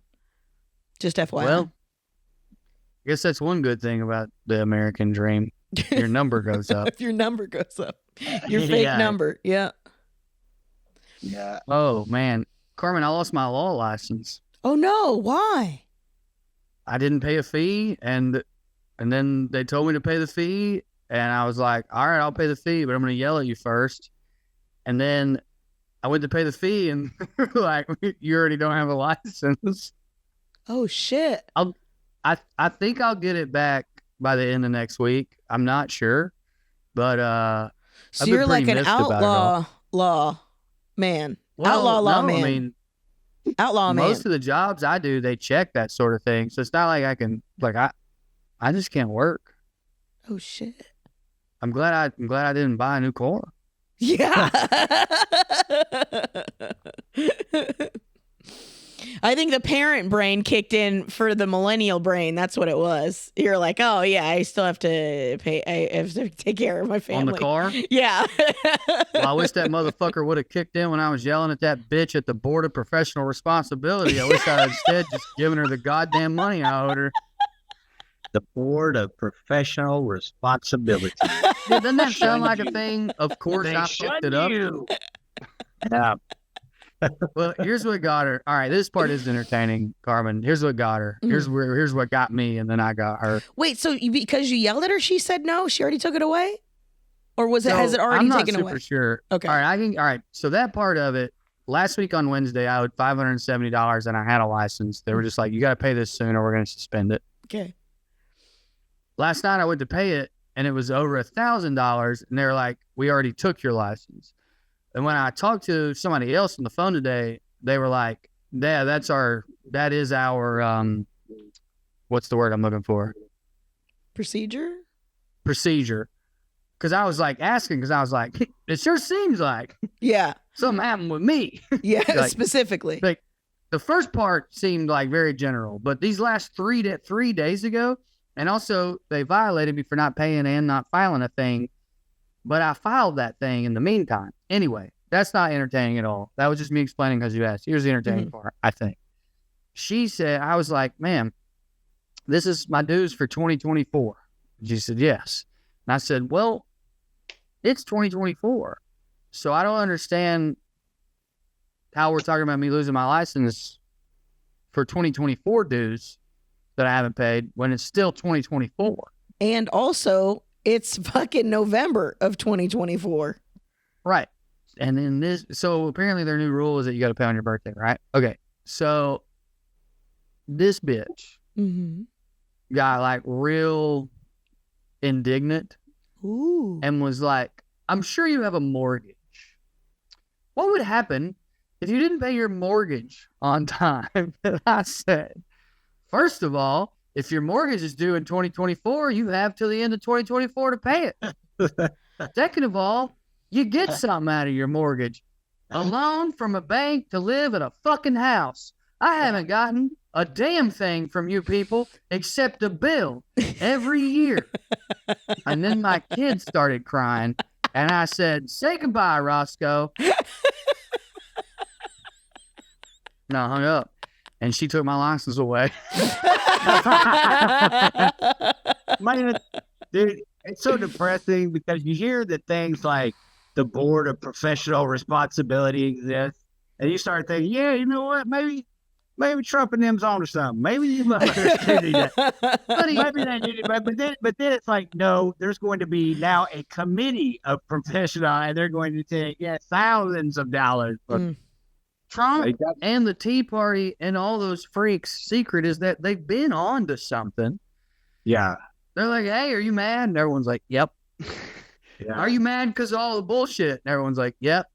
Speaker 4: Just FYI.
Speaker 2: Well, I guess that's one good thing about the American dream. Your number goes up.
Speaker 4: If your number goes up. Your fake number. Yeah.
Speaker 1: Yeah.
Speaker 2: Oh, man. Carmen, I lost my law license.
Speaker 4: Oh, no. Why?
Speaker 2: I didn't pay a fee, and then they told me to pay the fee, and I was like, all right, I'll pay the fee, but I'm going to yell at you first. And then I went to pay the fee, and like, you already don't have a license.
Speaker 4: Oh, shit.
Speaker 2: I think I'll get it back by the end of next week. I'm not sure, but
Speaker 4: so you're like an outlaw man.
Speaker 2: Well,
Speaker 4: outlaw law man.
Speaker 2: I mean,
Speaker 4: outlaw man.
Speaker 2: Most of the jobs I do, they check that sort of thing. So it's not like I can I just can't work.
Speaker 4: Oh shit.
Speaker 2: I'm glad I didn't buy a new car.
Speaker 4: Yeah. I think the parent brain kicked in for the millennial brain. That's what it was. You're like, oh yeah, I still have to pay. I have to take care of my family.
Speaker 2: On the car?
Speaker 4: Yeah.
Speaker 2: Well, I wish that motherfucker would have kicked in when I was yelling at that bitch at the Board of Professional Responsibility. I wish I had instead just given her the goddamn money I owed her.
Speaker 1: The Board of Professional Responsibility.
Speaker 2: Yeah, doesn't that sound like a thing? Of course, I picked it up.
Speaker 1: Yeah.
Speaker 2: Well, here's what got her. All right, this part is entertaining, Carmen. Here's what got her. Here's what got me, and then I got her.
Speaker 4: Wait, so because you yelled at her, she said no? She already took it away? Or has it already taken away?
Speaker 2: I'm not super sure.
Speaker 4: Okay.
Speaker 2: All right, so that part of it, last week on Wednesday, I owed $570 and I had a license. They were just like, you got to pay this soon or we're going to suspend it.
Speaker 4: Okay.
Speaker 2: Last night I went to pay it and it was over $1,000 and they were like, we already took your license. And when I talked to somebody else on the phone today, they were like, yeah, that is our, what's the word I'm looking for?
Speaker 4: Procedure.
Speaker 2: Because I was like asking, because I was like, it sure seems like
Speaker 4: yeah,
Speaker 2: something happened with me.
Speaker 4: Yeah,
Speaker 2: like,
Speaker 4: specifically.
Speaker 2: Like, the first part seemed like very general, but these last 3 days ago, and also they violated me for not paying and not filing a thing, but I filed that thing in the meantime. Anyway, that's not entertaining at all. That was just me explaining because you asked. Here's the entertaining part, I think. She said, I was like, ma'am, this is my dues for 2024. She said, yes. And I said, well, it's 2024. So I don't understand how we're talking about me losing my license for 2024 dues that I haven't paid when it's still 2024.
Speaker 4: And also, it's fucking November of 2024.
Speaker 2: Right. And then so apparently their new rule is that you got to pay on your birthday, right? Okay. So this bitch got like real indignant and was like, I'm sure you have a mortgage. What would happen if you didn't pay your mortgage on time? And I said, first of all, if your mortgage is due in 2024, you have till the end of 2024 to pay it. Second of all, you get something out of your mortgage. A loan from a bank to live in a fucking house. I haven't gotten a damn thing from you people except a bill every year. And then my kids started crying. And I said, say goodbye, Roscoe. And I hung up. And she took my license away.
Speaker 1: Man, dude, it's so depressing because you hear that things like the board of professional responsibility exists. And you start thinking, yeah, you know what? Maybe Trump and them's on to something. Maybe you might do that. Maybe they did it, but then it's like, no, there's going to be now a committee of professional, and they're going to take thousands of dollars.
Speaker 2: Trump and the Tea Party and all those freaks' secret is that they've been on to something.
Speaker 1: Yeah.
Speaker 2: They're like, hey, are you mad? And everyone's like, yep.
Speaker 1: Yeah.
Speaker 2: Are you mad because of all the bullshit? And everyone's like, yep.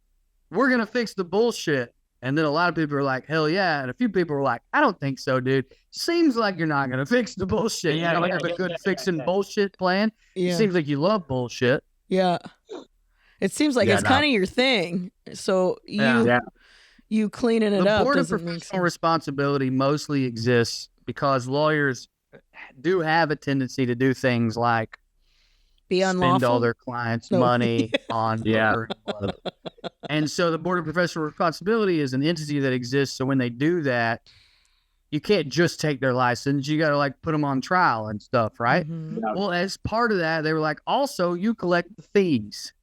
Speaker 2: We're going to fix the bullshit. And then a lot of people are like, hell yeah. And a few people are like, I don't think so, dude. Seems like you're not going to fix the bullshit. You don't have a good fixing bullshit plan.
Speaker 4: Yeah.
Speaker 2: It seems like you love bullshit.
Speaker 4: Yeah. It seems like it's kind of your thing. So you cleaning it up.
Speaker 2: The board of professional responsibility mostly exists because lawyers do have a tendency to do things like
Speaker 4: be unlawful.
Speaker 2: Spend all their clients' money on blood. And so the board of professional responsibility is an entity that exists. So when they do that, you can't just take their license. You got to like put them on trial and stuff, right? Well, as part of that, they were like, also you collect the fees.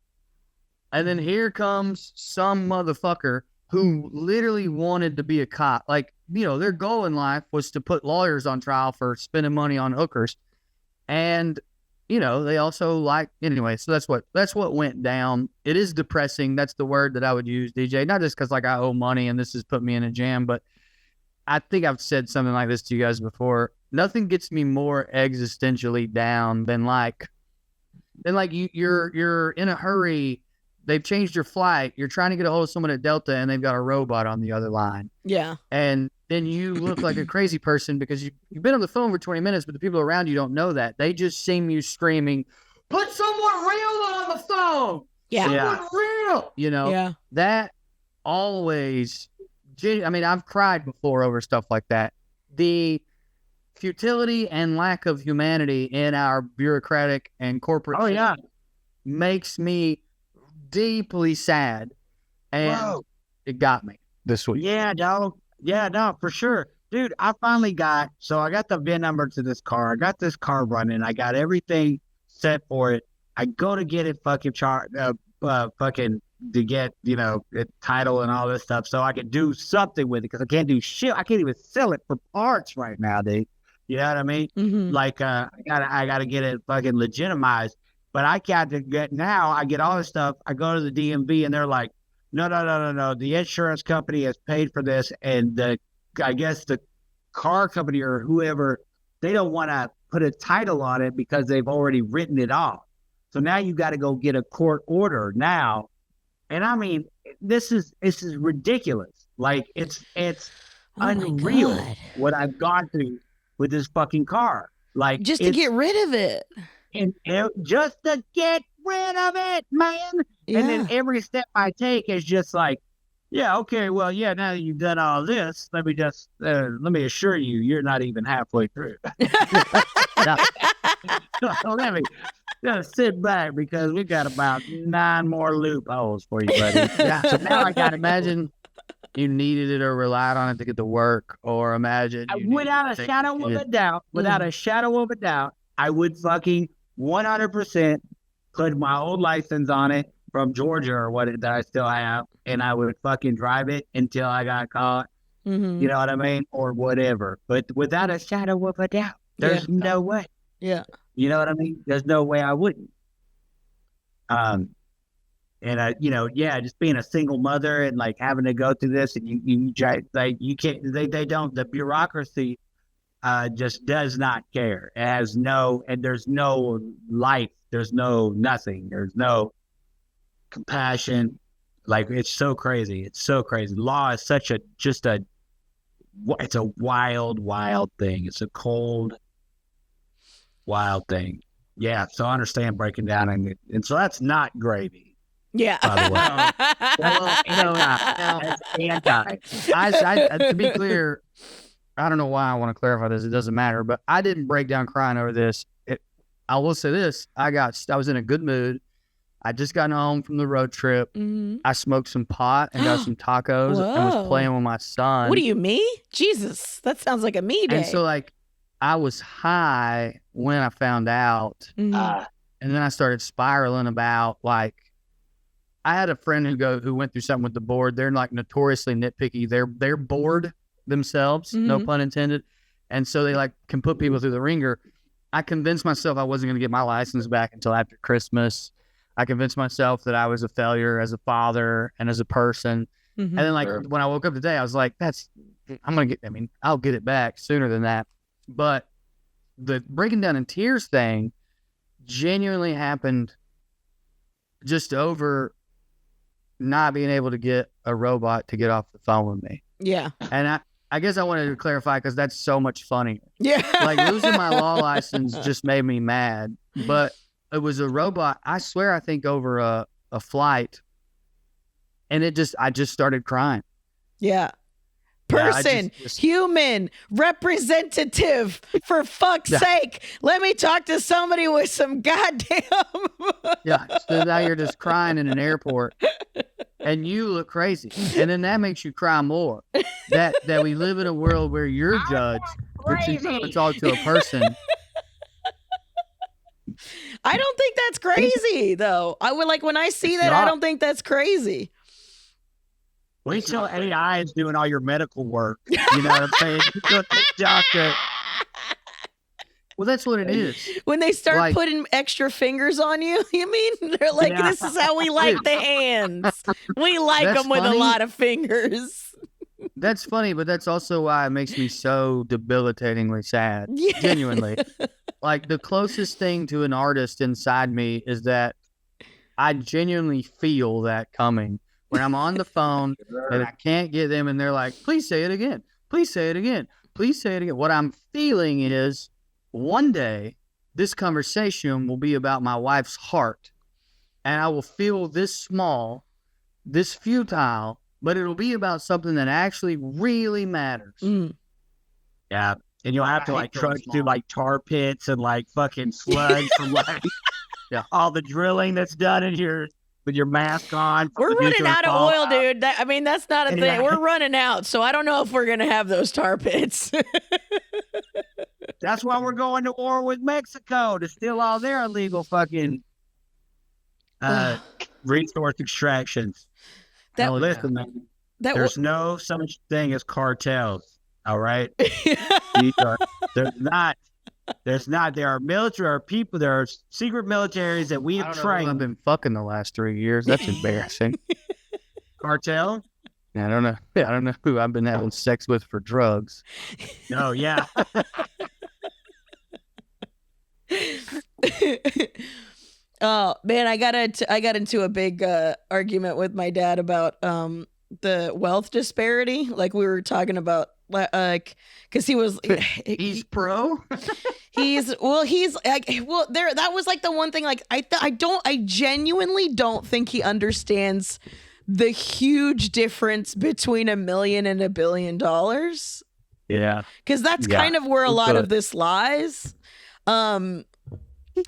Speaker 2: And then here comes some motherfucker who literally wanted to be a cop. Like, you know, their goal in life was to put lawyers on trial for spending money on hookers. And, you know, they also like, anyway, so that's what went down. It is depressing. That's the word that I would use, DJ. Not just because like I owe money and this has put me in a jam, but I think I've said something like this to you guys before. Nothing gets me more existentially down than you're in a hurry. They've changed your flight. You're trying to get a hold of someone at Delta and they've got a robot on the other line. Yeah. And then you look like a crazy person because you've been on the phone for 20 minutes, but the people around you don't know that. They just see you screaming, put someone real on the phone. Yeah. Someone real. You know, that always, I mean, I've cried before over stuff like that. The futility and lack of humanity in our bureaucratic and corporate system makes me deeply sad, and it got me this week.
Speaker 1: Yeah, dog. Yeah, no, for sure, dude. I finally got the VIN number to this car. I got this car running. I got everything set for it. I go to get it fucking to get title and all this stuff, so I can do something with it because I can't do shit. I can't even sell it for parts right now, dude. You know what I mean? Like, I gotta get it fucking legitimized. But I got to get I get all this stuff. I go to the DMV and they're like, no. The insurance company has paid for this. And I guess the car company or whoever, they don't want to put a title on it because they've already written it off. So now you got to go get a court order now. And I mean, this is ridiculous. Like it's unreal what I've gone through with this fucking car. Like
Speaker 4: just to get rid of it.
Speaker 1: And just to get rid of it, man. Yeah. And then every step I take is just like, Yeah, okay, well, yeah, now that you've done all this, let me assure you, you're not even halfway through. Let me just sit back because we got about 9 more loopholes for you, buddy.
Speaker 2: Yeah.
Speaker 1: So now I got to
Speaker 2: imagine you needed it or relied on it to get to work, or imagine you needed
Speaker 1: without
Speaker 2: to
Speaker 1: a
Speaker 2: take
Speaker 1: shadow
Speaker 2: the
Speaker 1: of a
Speaker 2: kid.
Speaker 1: doubt, I would fucking 100% put my old license on it from Georgia or what that I still have, and I would fucking drive it until I got caught.
Speaker 4: Mm-hmm.
Speaker 1: You know what I mean? Or whatever. But without a shadow of a doubt, there's no way.
Speaker 4: Yeah.
Speaker 1: You know what I mean? There's no way I wouldn't. And just being a single mother and like having to go through this, and you can't. They don't. The bureaucracy just does not care. It has and there's no life. There's no nothing. There's no compassion. Like, it's so crazy. It's so crazy. Law is it's a wild, wild thing. It's a cold, wild thing. Yeah. So I understand breaking down, and so that's not gravy.
Speaker 4: Yeah.
Speaker 1: By the way, that's anti.
Speaker 2: To be clear, I don't know why I want to clarify this. It doesn't matter, but I didn't break down crying over this. I will say this: I was in a good mood. I just gotten home from the road trip.
Speaker 4: Mm-hmm.
Speaker 2: I smoked some pot and got some tacos and was playing with my son.
Speaker 4: What do you, me? Jesus, that sounds like a me day.
Speaker 2: And so, like, I was high when I found out,
Speaker 4: Mhm.
Speaker 2: and then I started spiraling about, like, I had a friend who went through something with the board. They're like notoriously nitpicky. They're bored themselves, no
Speaker 4: Mhm.
Speaker 2: pun intended, and so they like can put people through the ringer. I convinced myself I wasn't going to get my license back until after Christmas. I convinced myself that I was a failure as a father and as a person.
Speaker 4: Mhm.
Speaker 2: And then, like, when I woke up today, I was like, I'll get it back sooner than that. But the breaking down in tears thing genuinely happened just over not being able to get a robot to get off the phone with me.
Speaker 4: Yeah.
Speaker 2: And I guess I wanted to clarify because that's so much funnier.
Speaker 4: Yeah.
Speaker 2: Like, losing my law license just made me mad. But it was a robot, I swear, I think over a flight. And I just started crying.
Speaker 4: Yeah. Person, human, representative, for fuck's sake. Let me talk to somebody with some goddamn.
Speaker 2: Yeah. So now you're just crying in an airport and you look crazy. And then that makes you cry more. That we live in a world where you're judged, which is all to a person.
Speaker 4: I don't think that's crazy, though. I would when I see that, I don't think that's crazy.
Speaker 1: Wait till AI is doing all your medical work. You know what I'm saying? Doctor.
Speaker 2: Well, that's what it is.
Speaker 4: When they start putting extra fingers on you, you mean? They're like, this is how we like the hands. We like them with a lot of fingers.
Speaker 2: That's funny, but that's also why it makes me so debilitatingly sad.
Speaker 4: Yeah.
Speaker 2: Genuinely. Like, the closest thing to an artist inside me is that I genuinely feel that coming. When I'm on the phone and I can't get them and they're like, please say it again. Please say it again. Please say it again. What I'm feeling is one day this conversation will be about my wife's heart and I will feel this small, this futile, but it'll be about something that actually really matters.
Speaker 4: Mm.
Speaker 1: Yeah. And you'll have to trudge through tar pits and fucking sludge from all the drilling that's done with your mask on.
Speaker 4: We're running out of oil, dude. That's not a thing. We're running out, so I don't know if we're going to have those tar pits.
Speaker 1: That's why we're going to war with Mexico, to steal all their illegal fucking resource extractions. Listen, man, there's no such thing as cartels, all right? There are people, there are secret militaries that we have trained.
Speaker 2: I've been fucking the last 3 years. That's embarrassing.
Speaker 1: Cartel?
Speaker 2: I don't know. I don't know who I've been having sex with for drugs.
Speaker 1: No, yeah.
Speaker 4: Oh man, I got into a big argument with my dad about the wealth disparity. Like, we were talking about, because
Speaker 2: he's pro.
Speaker 4: That was the one thing. I genuinely don't think he understands the huge difference between $1 million and $1 billion.
Speaker 2: Yeah.
Speaker 4: Because that's
Speaker 2: Yeah.
Speaker 4: kind of where a lot
Speaker 2: But-
Speaker 4: of this lies.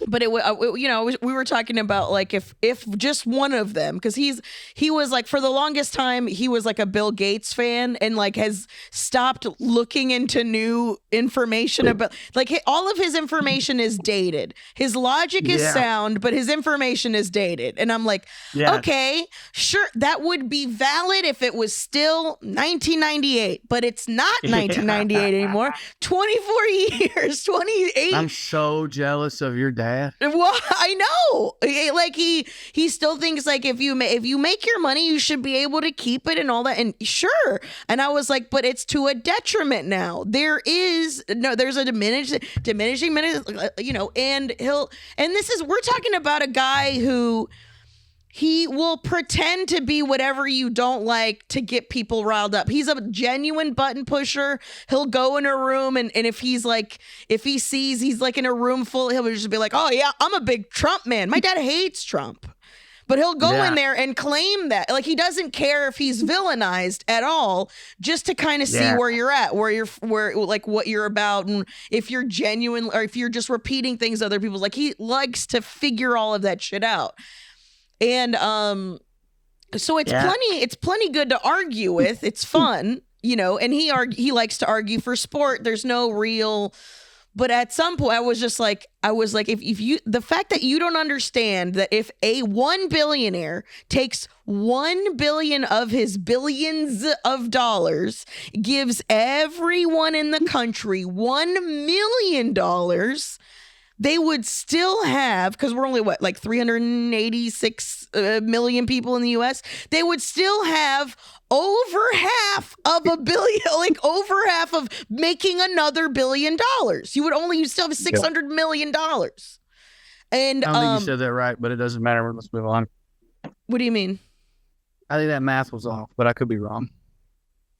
Speaker 4: But we were talking about like if just one of them, because he was like, for the longest time he was like a Bill Gates fan and like has stopped looking into new information about like all of his information is dated. His logic is sound, but his information is dated. And I'm like, okay, sure, that would be valid if it was still 1998, but it's not 1998 anymore. 24 years, 28.
Speaker 2: I'm so jealous of your dad.
Speaker 4: Well, I know. Like he still thinks like if you make your money, you should be able to keep it and all that. And sure. And I was like, but it's to a detriment now. There's a diminishing minute, and we're talking about a guy who he will pretend to be whatever you don't like to get people riled up. He's a genuine button pusher. He'll go in a room and if he sees he's like in a room full, he'll just be like, oh yeah, I'm a big Trump man. My dad hates Trump. But he'll go in there and claim that. Like he doesn't care if he's villainized at all, just to kind of see where you're at, where like what you're about, and if you're genuine or if you're just repeating things other people's. Like he likes to figure all of that shit out. And so it's plenty good to argue with. It's fun, and he likes to argue for sport. There's no real, but at some point I was like, if you, the fact that you don't understand that if one billionaire takes 1 billion of his billions of dollars, gives everyone in the country $1 million, they would still have, because we're only like 386 million people in the US, they would still have over half of $1 billion, like over half of making another $1 billion. You still have $600 million. And
Speaker 2: I don't think you said that right, but it doesn't matter. Let's move on.
Speaker 4: What do you mean?
Speaker 2: I think that math was off, but I could be wrong.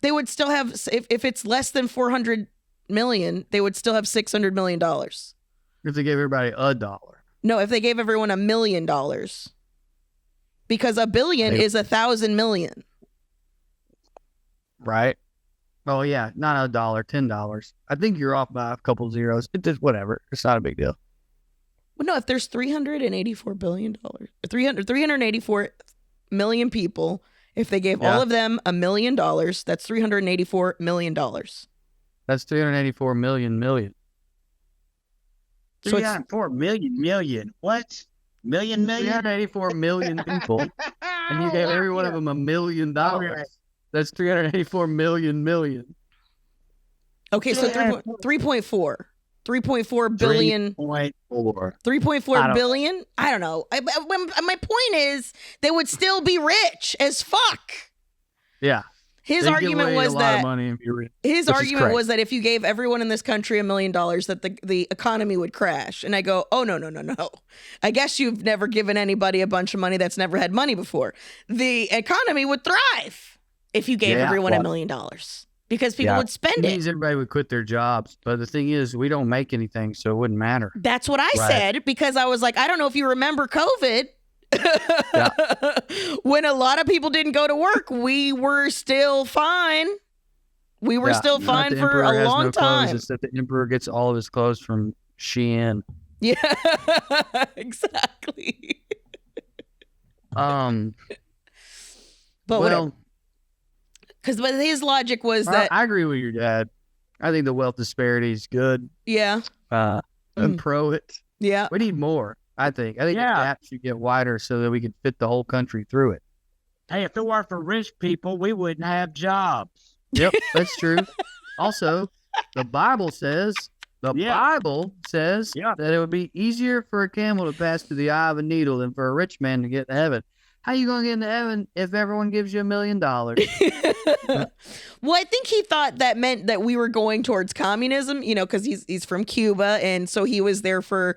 Speaker 4: They would still have, if it's less than 400 million, they would still have $600 million.
Speaker 2: If they gave everybody $1.
Speaker 4: No, if they gave everyone $1 million. Because $1 billion is 1,000 million.
Speaker 2: Right? Oh, yeah. Not $1, $10. I think you're off by a couple zeros. It just, whatever. It's not a big deal.
Speaker 4: Well, no, if there's $384 billion, 384 million people, if they gave all of them $1 million, that's $384 million.
Speaker 2: That's 384 million.
Speaker 1: So 304 million. What? Million?
Speaker 2: 384 million people. And you gave every one of them $1 million. That's 384 million.
Speaker 4: Okay, so 3.4. 3.4 billion.
Speaker 1: 3.4.
Speaker 4: 3.4 billion? I don't know. My point is, they would still be rich as fuck.
Speaker 2: Yeah.
Speaker 4: His argument was that
Speaker 2: was
Speaker 4: that if you gave everyone in this country $1 million, that the economy would crash. And I go, oh no. I guess you've never given anybody a bunch of money that's never had money before. The economy would thrive if you gave everyone $1 million because people would spend it.
Speaker 2: It means everybody would quit their jobs. But the thing is, we don't make anything, so it wouldn't matter.
Speaker 4: That's what I said, because I was like, I don't know if you remember COVID. When a lot of people didn't go to work, we were still fine. We were still fine for a long time.
Speaker 2: It's that the emperor gets all of his clothes from Shein.
Speaker 4: Yeah, exactly.
Speaker 2: But
Speaker 4: his logic was that
Speaker 2: I agree with your dad. I think the wealth disparity is good.
Speaker 4: Yeah.
Speaker 2: I'm pro it.
Speaker 4: Yeah.
Speaker 2: We need more. I think the gap should get wider so that we can fit the whole country through it.
Speaker 1: Hey, if it weren't for rich people, we wouldn't have jobs.
Speaker 2: Yep, that's true. Also, the Bible says that it would be easier for a camel to pass through the eye of a needle than for a rich man to get to heaven. How you going to get into heaven if everyone gives you $1 million?
Speaker 4: Well, I think he thought that meant that we were going towards communism, because he's from Cuba, and so he was there for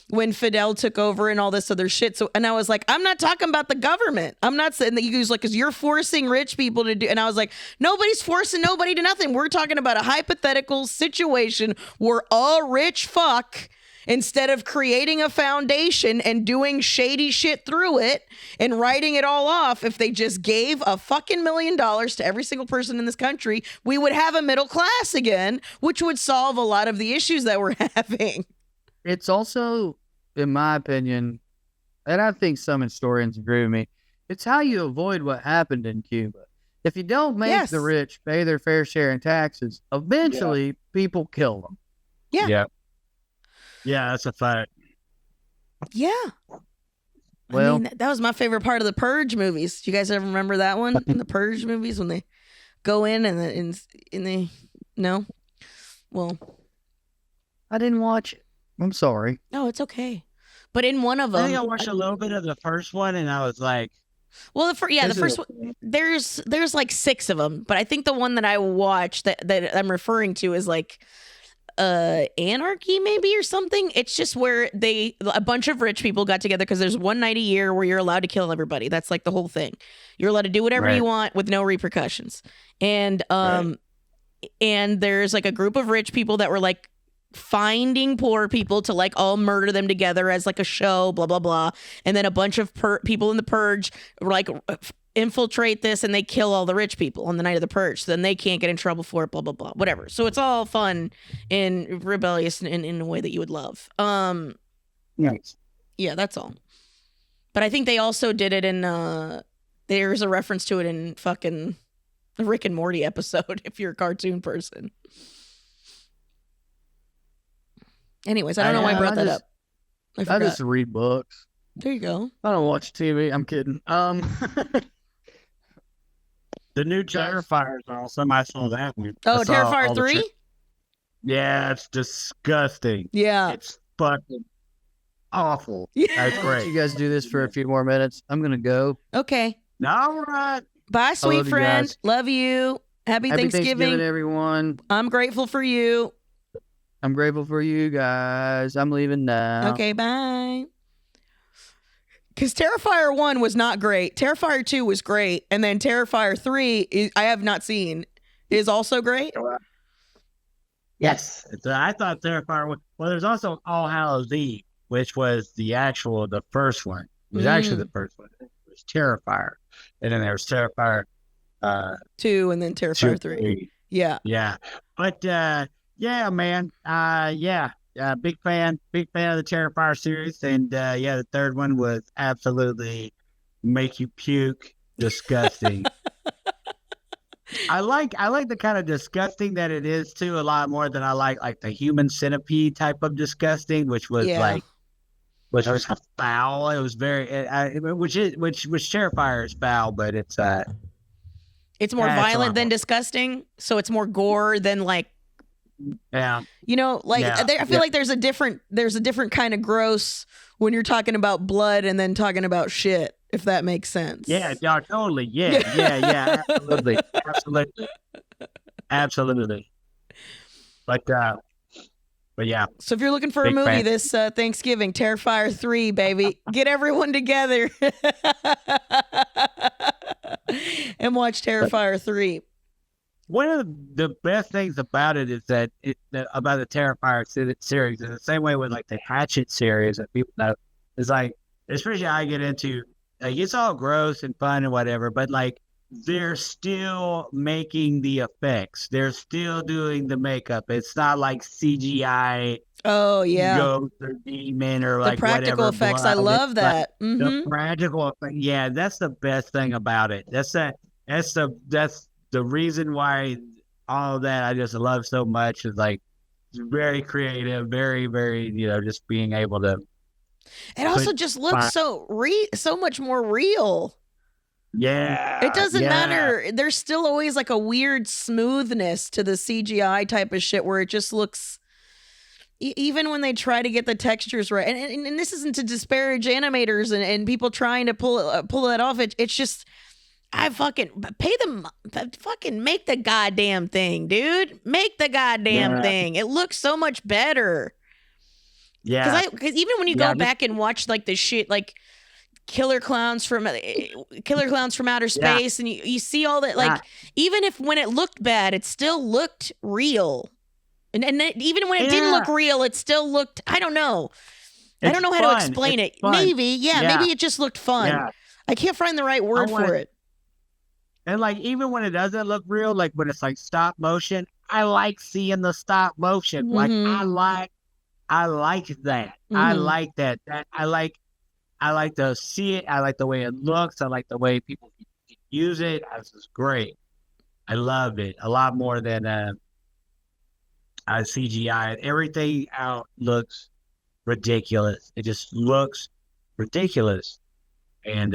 Speaker 4: when Fidel took over and all this other shit. So, and I was like, I'm not talking about the government. I'm not saying that. He was like, because you're forcing rich people to do. And I was like, nobody's forcing nobody to nothing. We're talking about a hypothetical situation where a rich fuck Instead of creating a foundation and doing shady shit through it and writing it all off, if they just gave a fucking $1 million to every single person in this country, we would have a middle class again, which would solve a lot of the issues that we're having.
Speaker 2: It's also, in my opinion, and I think some historians agree with me, it's how you avoid what happened in Cuba. If you don't make the rich pay their fair share in taxes, eventually people kill them.
Speaker 4: Yeah.
Speaker 1: Yeah, that's a fact.
Speaker 4: Yeah.
Speaker 2: Well,
Speaker 4: I mean, that was my favorite part of the Purge movies. Do you guys ever remember that one? The Purge movies when they go in and they no? Well,
Speaker 2: I didn't watch it. I'm sorry.
Speaker 4: no, it's okay. But in one of them,
Speaker 1: I think I watched a little bit of the first one, and I was like,
Speaker 4: well, the first one, there's like 6 of them, but I think the one that I watched that I'm referring to is like Anarchy maybe or something. It's just where a bunch of rich people got together because there's one night a year where you're allowed to kill everybody. That's like the whole thing. You're allowed to do whatever you want with no repercussions. And and there's like a group of rich people that were like finding poor people to like all murder them together as like a show, blah blah blah. And then a bunch of people in the Purge were like infiltrate this and they kill all the rich people on the night of the Purge. So then they can't get in trouble for it, blah blah blah, whatever. So it's all fun and rebellious in a way that you would love.
Speaker 1: nice.
Speaker 4: Yeah, that's all. But I think they also did it in there's a reference to it in fucking the Rick and Morty episode if you're a cartoon person. Anyways, I don't know why I brought that up. I
Speaker 2: I just read books.
Speaker 4: There you go.
Speaker 2: I don't watch TV. I'm kidding.
Speaker 1: The new Terrifier is awesome. I saw that one.
Speaker 4: Oh,
Speaker 1: I saw
Speaker 4: Terrifier
Speaker 1: all the
Speaker 4: 3?
Speaker 1: Yeah, it's disgusting.
Speaker 4: Yeah.
Speaker 1: It's fucking awful.
Speaker 4: Yeah.
Speaker 1: That's
Speaker 2: I'll let
Speaker 1: great.
Speaker 2: you guys do this for a few more minutes. I'm gonna go.
Speaker 4: Okay.
Speaker 1: All right.
Speaker 4: Bye, sweet
Speaker 2: love you
Speaker 4: friend.
Speaker 2: guys.
Speaker 4: Love you. Happy Thanksgiving.
Speaker 2: everyone.
Speaker 4: I'm grateful for you.
Speaker 2: I'm grateful for you guys. I'm leaving now.
Speaker 4: Okay, bye. Because Terrifier 1 was not great. Terrifier 2 was great. And then Terrifier 3, I have not seen, is also great.
Speaker 1: Yes. I thought Terrifier was, well, there's also All Hallows Eve, which was the first one. It was actually the first one. It was Terrifier. And then there was Terrifier
Speaker 4: 2 and then Terrifier 3.
Speaker 1: 3.
Speaker 4: Yeah.
Speaker 1: Yeah. But, yeah, man. Big fan of the Terrifier series. And, the third one was absolutely make you puke. Disgusting. I like the kind of disgusting that it is too a lot more than I like the human centipede type of disgusting, which was which was foul. It was very, which Terrifier is foul, but it's
Speaker 4: more violent than disgusting. So it's more gore than like, I feel like there's a different kind of gross when you're talking about blood and then talking about shit, if that makes sense.
Speaker 1: Yeah, totally. Yeah, absolutely. But yeah.
Speaker 4: So if you're looking for a movie this Thanksgiving, Terrifier 3, baby, get everyone together and watch Terrifier 3.
Speaker 1: One of the best things about it is that about the Terrifier series is the same way with like the Hatchet series that people know. It's like, especially I get into, like, it's all gross and fun and whatever, but like they're still making the effects. They're still doing the makeup. It's not like CGI.
Speaker 4: Oh yeah,
Speaker 1: ghost or demon or like
Speaker 4: the practical
Speaker 1: whatever,
Speaker 4: effects.
Speaker 1: blood.
Speaker 4: I love that.
Speaker 1: Like, the practical effect. Yeah, that's the best thing about it. That's the reason why all of that I just love so much is like it's very creative, very, very, just being able to.
Speaker 4: It also just looks so much more real.
Speaker 1: Yeah.
Speaker 4: It doesn't matter. There's still always like a weird smoothness to the CGI type of shit where it just looks, even when they try to get the textures right. And this isn't to disparage animators and people trying to pull that off. It's just, I fucking pay them, fucking make the goddamn thing, dude. Make the goddamn thing. It looks so much better.
Speaker 1: Yeah.
Speaker 4: Because even when you go back and watch like the shit, like Killer Clowns from Outer Space, and you see all that, like even if when it looked bad, it still looked real. And even when it didn't look real, it still looked, I don't know. I don't know how to explain it. Maybe, maybe it just looked fun.
Speaker 1: Yeah.
Speaker 4: I can't find the right word for it.
Speaker 1: And like, even when it doesn't look real, like when it's like stop motion, I like seeing the stop motion. Like I like that. I like that. I like to see it. I like the way it looks. I like the way people use it. This is great. I love it a lot more than CGI. Everything out looks ridiculous. It just looks ridiculous. And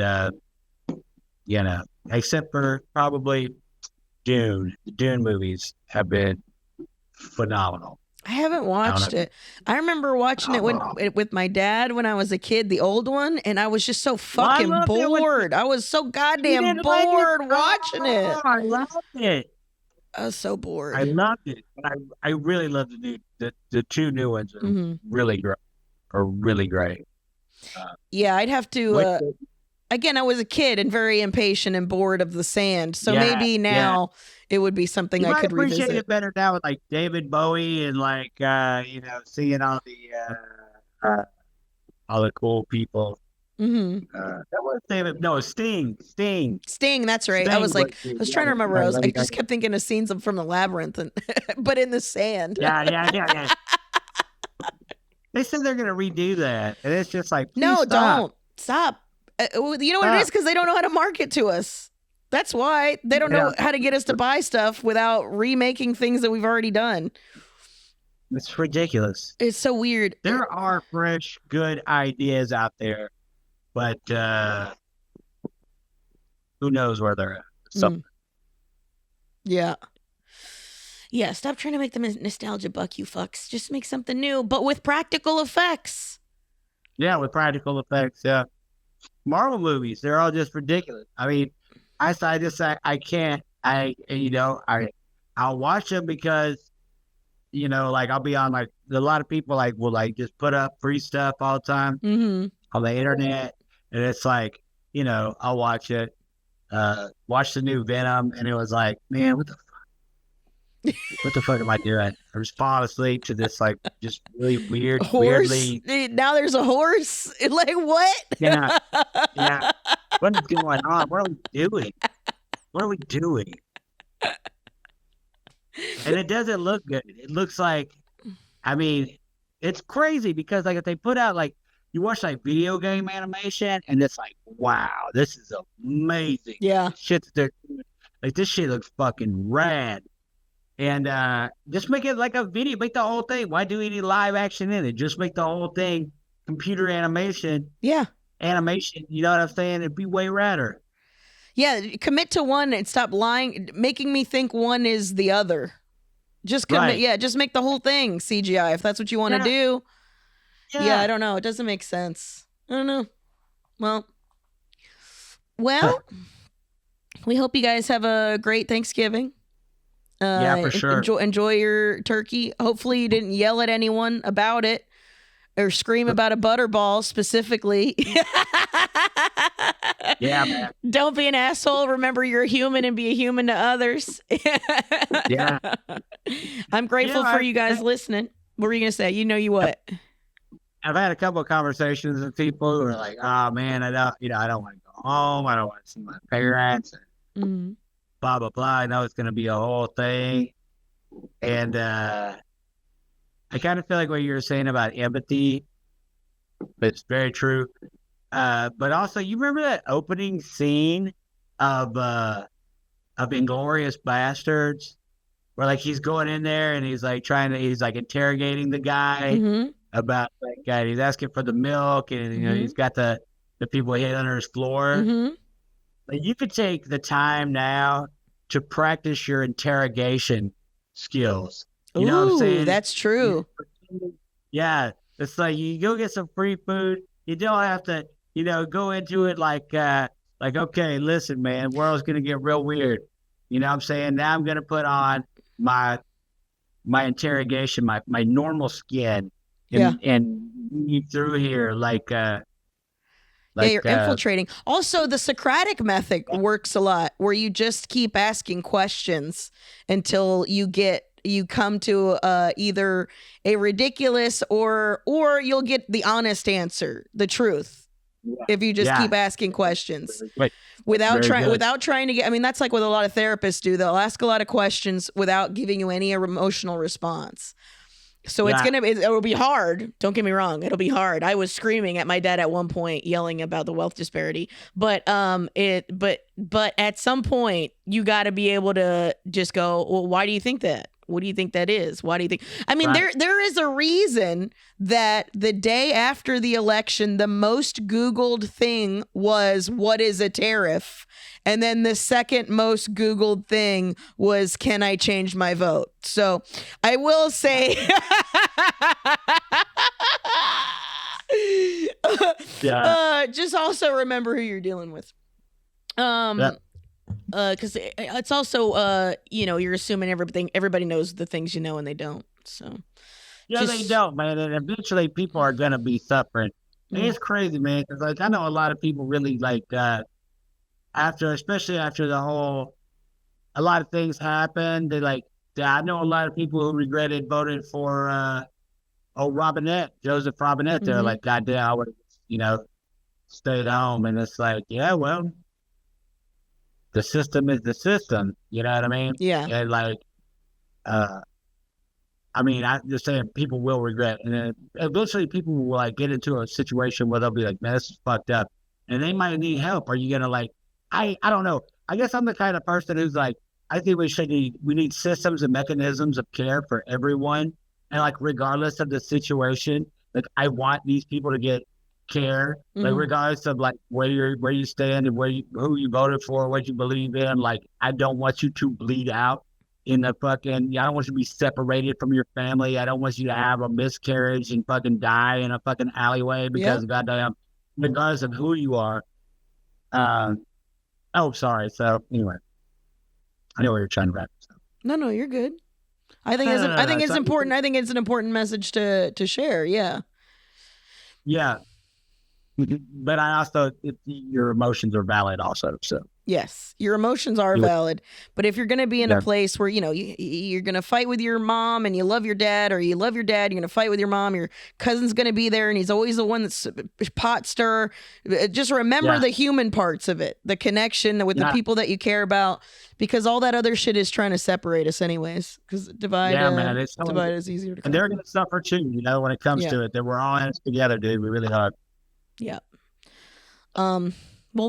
Speaker 1: except for probably Dune. The Dune movies have been phenomenal.
Speaker 4: I haven't watched it. I remember watching it with my dad when I was a kid, the old one, and I was just so fucking bored. I was so goddamn bored watching it.
Speaker 1: I loved it.
Speaker 4: I was so bored.
Speaker 1: I loved it. But I really love the two new ones are really great.
Speaker 4: I'd have to again, I was a kid and very impatient and bored of the sand. So maybe now it would be something I could revisit.
Speaker 1: Appreciate it better now with like David Bowie and like seeing all the cool people. That was David. No, Sting.
Speaker 4: That's right. I was like, I was trying to remember. I just kept thinking of scenes from the Labyrinth, but in the sand.
Speaker 1: Yeah. They said they're gonna redo that, and it's just like,
Speaker 4: no,
Speaker 1: stop.
Speaker 4: Don't stop. You know what it is? Because they don't know how to market to us. That's why they don't know how to get us to buy stuff without remaking things that we've already done.
Speaker 1: It's ridiculous.
Speaker 4: It's so weird.
Speaker 1: There are fresh, good ideas out there, but who knows where they're at?
Speaker 4: Yeah. Yeah, stop trying to make the nostalgia buck, you fucks. Just make something new, but with practical effects.
Speaker 1: Yeah, with practical effects, yeah. Marvel movies, they're all just ridiculous. I mean, I can't. I'll watch them because, like I'll be on like a lot of people like will like just put up free stuff all the time on the internet, and it's like I'll watch it, watch the new Venom, and it was like, man, what the fuck am I doing? I'm just falling asleep to this like just really weird, weirdly.
Speaker 4: Now there's a horse. Like what?
Speaker 1: Yeah. What is going on? What are we doing? And it doesn't look good. It looks like, I mean, it's crazy because like if they put out like you watch like video game animation and it's like, wow, this is amazing.
Speaker 4: Yeah.
Speaker 1: Shit that they're doing. Like this shit looks fucking rad. And just make it like a video. Make the whole thing. Why do any live action in it? Just make the whole thing computer animation.
Speaker 4: Yeah.
Speaker 1: Animation. You know what I'm saying? It'd be way radder.
Speaker 4: Yeah. Commit to one and stop lying, making me think one is the other. Just commit. Right. Yeah. Just make the whole thing CGI if that's what you want to do. Yeah. I don't know. It doesn't make sense. I don't know. Well, we hope you guys have a great Thanksgiving.
Speaker 1: Yeah, for sure.
Speaker 4: Enjoy your turkey. Hopefully you didn't yell at anyone about it or scream about a butterball specifically.
Speaker 1: Yeah, man.
Speaker 4: Don't be an asshole. Remember you're a human and be a human to others.
Speaker 1: Yeah.
Speaker 4: I'm grateful for you guys listening. What were you going to say? You what?
Speaker 1: I've had a couple of conversations with people who are like, oh man, I don't want to go home. I don't want to see my parents. Blah, blah, blah. I know it's going to be a whole thing. And I kind of feel like what you were saying about empathy, but it's very true. But also, you remember that opening scene of Inglourious Bastards, where like he's going in there and he's like he's like interrogating the guy about like he's asking for the milk, and he's got the people hid under his floor. Like you could take the time now to practice your interrogation skills. You know what I'm saying?
Speaker 4: That's true.
Speaker 1: Yeah. It's like you go get some free food. You don't have to, go into it like, okay, listen, man, world's going to get real weird. You know what I'm saying? Now I'm going to put on my interrogation, my normal skin and eat through here
Speaker 4: you're infiltrating. Also, the Socratic method works a lot, where you just keep asking questions until you get you come to either a ridiculous or you'll get the honest answer, the truth. If you just keep asking questions without trying to get, I mean, that's like what a lot of therapists do. They'll ask a lot of questions without giving you any emotional response. So it'll be hard. Don't get me wrong. It'll be hard. I was screaming at my dad at one point, yelling about the wealth disparity, but at some point you got to be able to just go, well, why do you think that? What do you think that is? Why do you think? I mean, there is a reason that the day after the election, the most Googled thing was, what is a tariff? And then the second most Googled thing was, can I change my vote? So I will say, just also remember who you're dealing with. Because it's also, you're assuming everybody knows the things you know, and they don't. So,
Speaker 1: they don't, man. And eventually, people are gonna be suffering. And it's crazy, man. Because like I know a lot of people really like especially after the whole, a lot of things happened. They like, I know a lot of people who regretted voting for Joseph Robinette. They're like, God damn, I would have, stayed home. And it's like, yeah, well, the system is the system. You know what I mean?
Speaker 4: Yeah.
Speaker 1: And like, I mean, I'm just saying people will regret. And then eventually people will like get into a situation where they'll be like, man, this is fucked up. And they might need help. Are you going to like, I don't know. I guess I'm the kind of person who's like, I think we need systems and mechanisms of care for everyone. And like, regardless of the situation, like I want these people to get care, like regardless of like where you stand and who you voted for, what you believe in. Like, I don't want you to bleed out in the fucking, I don't want you to be separated from your family. I don't want you to have a miscarriage and fucking die in a fucking alleyway because goddamn, regardless of who you are. Sorry. So anyway, I know where you're trying to wrap this up.
Speaker 4: No, you're good. I think it's important. I think it's an important message to share. Yeah.
Speaker 1: Yeah. But I also, your emotions are valid also. So
Speaker 4: yes, your emotions are valid. But if you're going to be in a place where, you're going to fight with your mom and you love your dad, or you love your dad, you're going to fight with your mom, your cousin's going to be there and he's always the one that's pot stirrer. Just remember the human parts of it, the connection with the people that you care about, because all that other shit is trying to separate us anyways. Because divide is easier to come.
Speaker 1: And they're going to suffer too, when it comes to it. That we're all in it together, dude. We really are.
Speaker 4: Yeah. Well,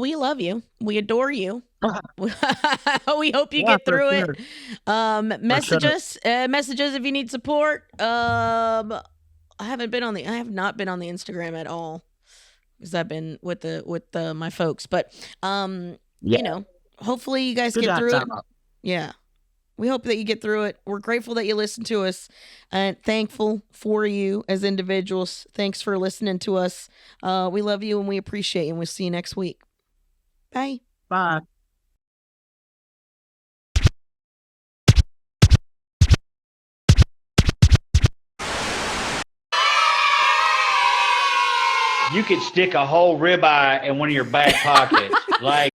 Speaker 4: we love you. We adore you. We hope you get through it. Message us if you need support. I have not been on the Instagram at all because I've been with my folks. But hopefully you guys get through it. Yeah. We hope that you get through it. We're grateful that you listen to us and thankful for you as individuals. Thanks for listening to us. We love you and we appreciate you, and we'll see you next week. Bye.
Speaker 1: Bye. You could stick a whole ribeye in one of your back pockets. Like,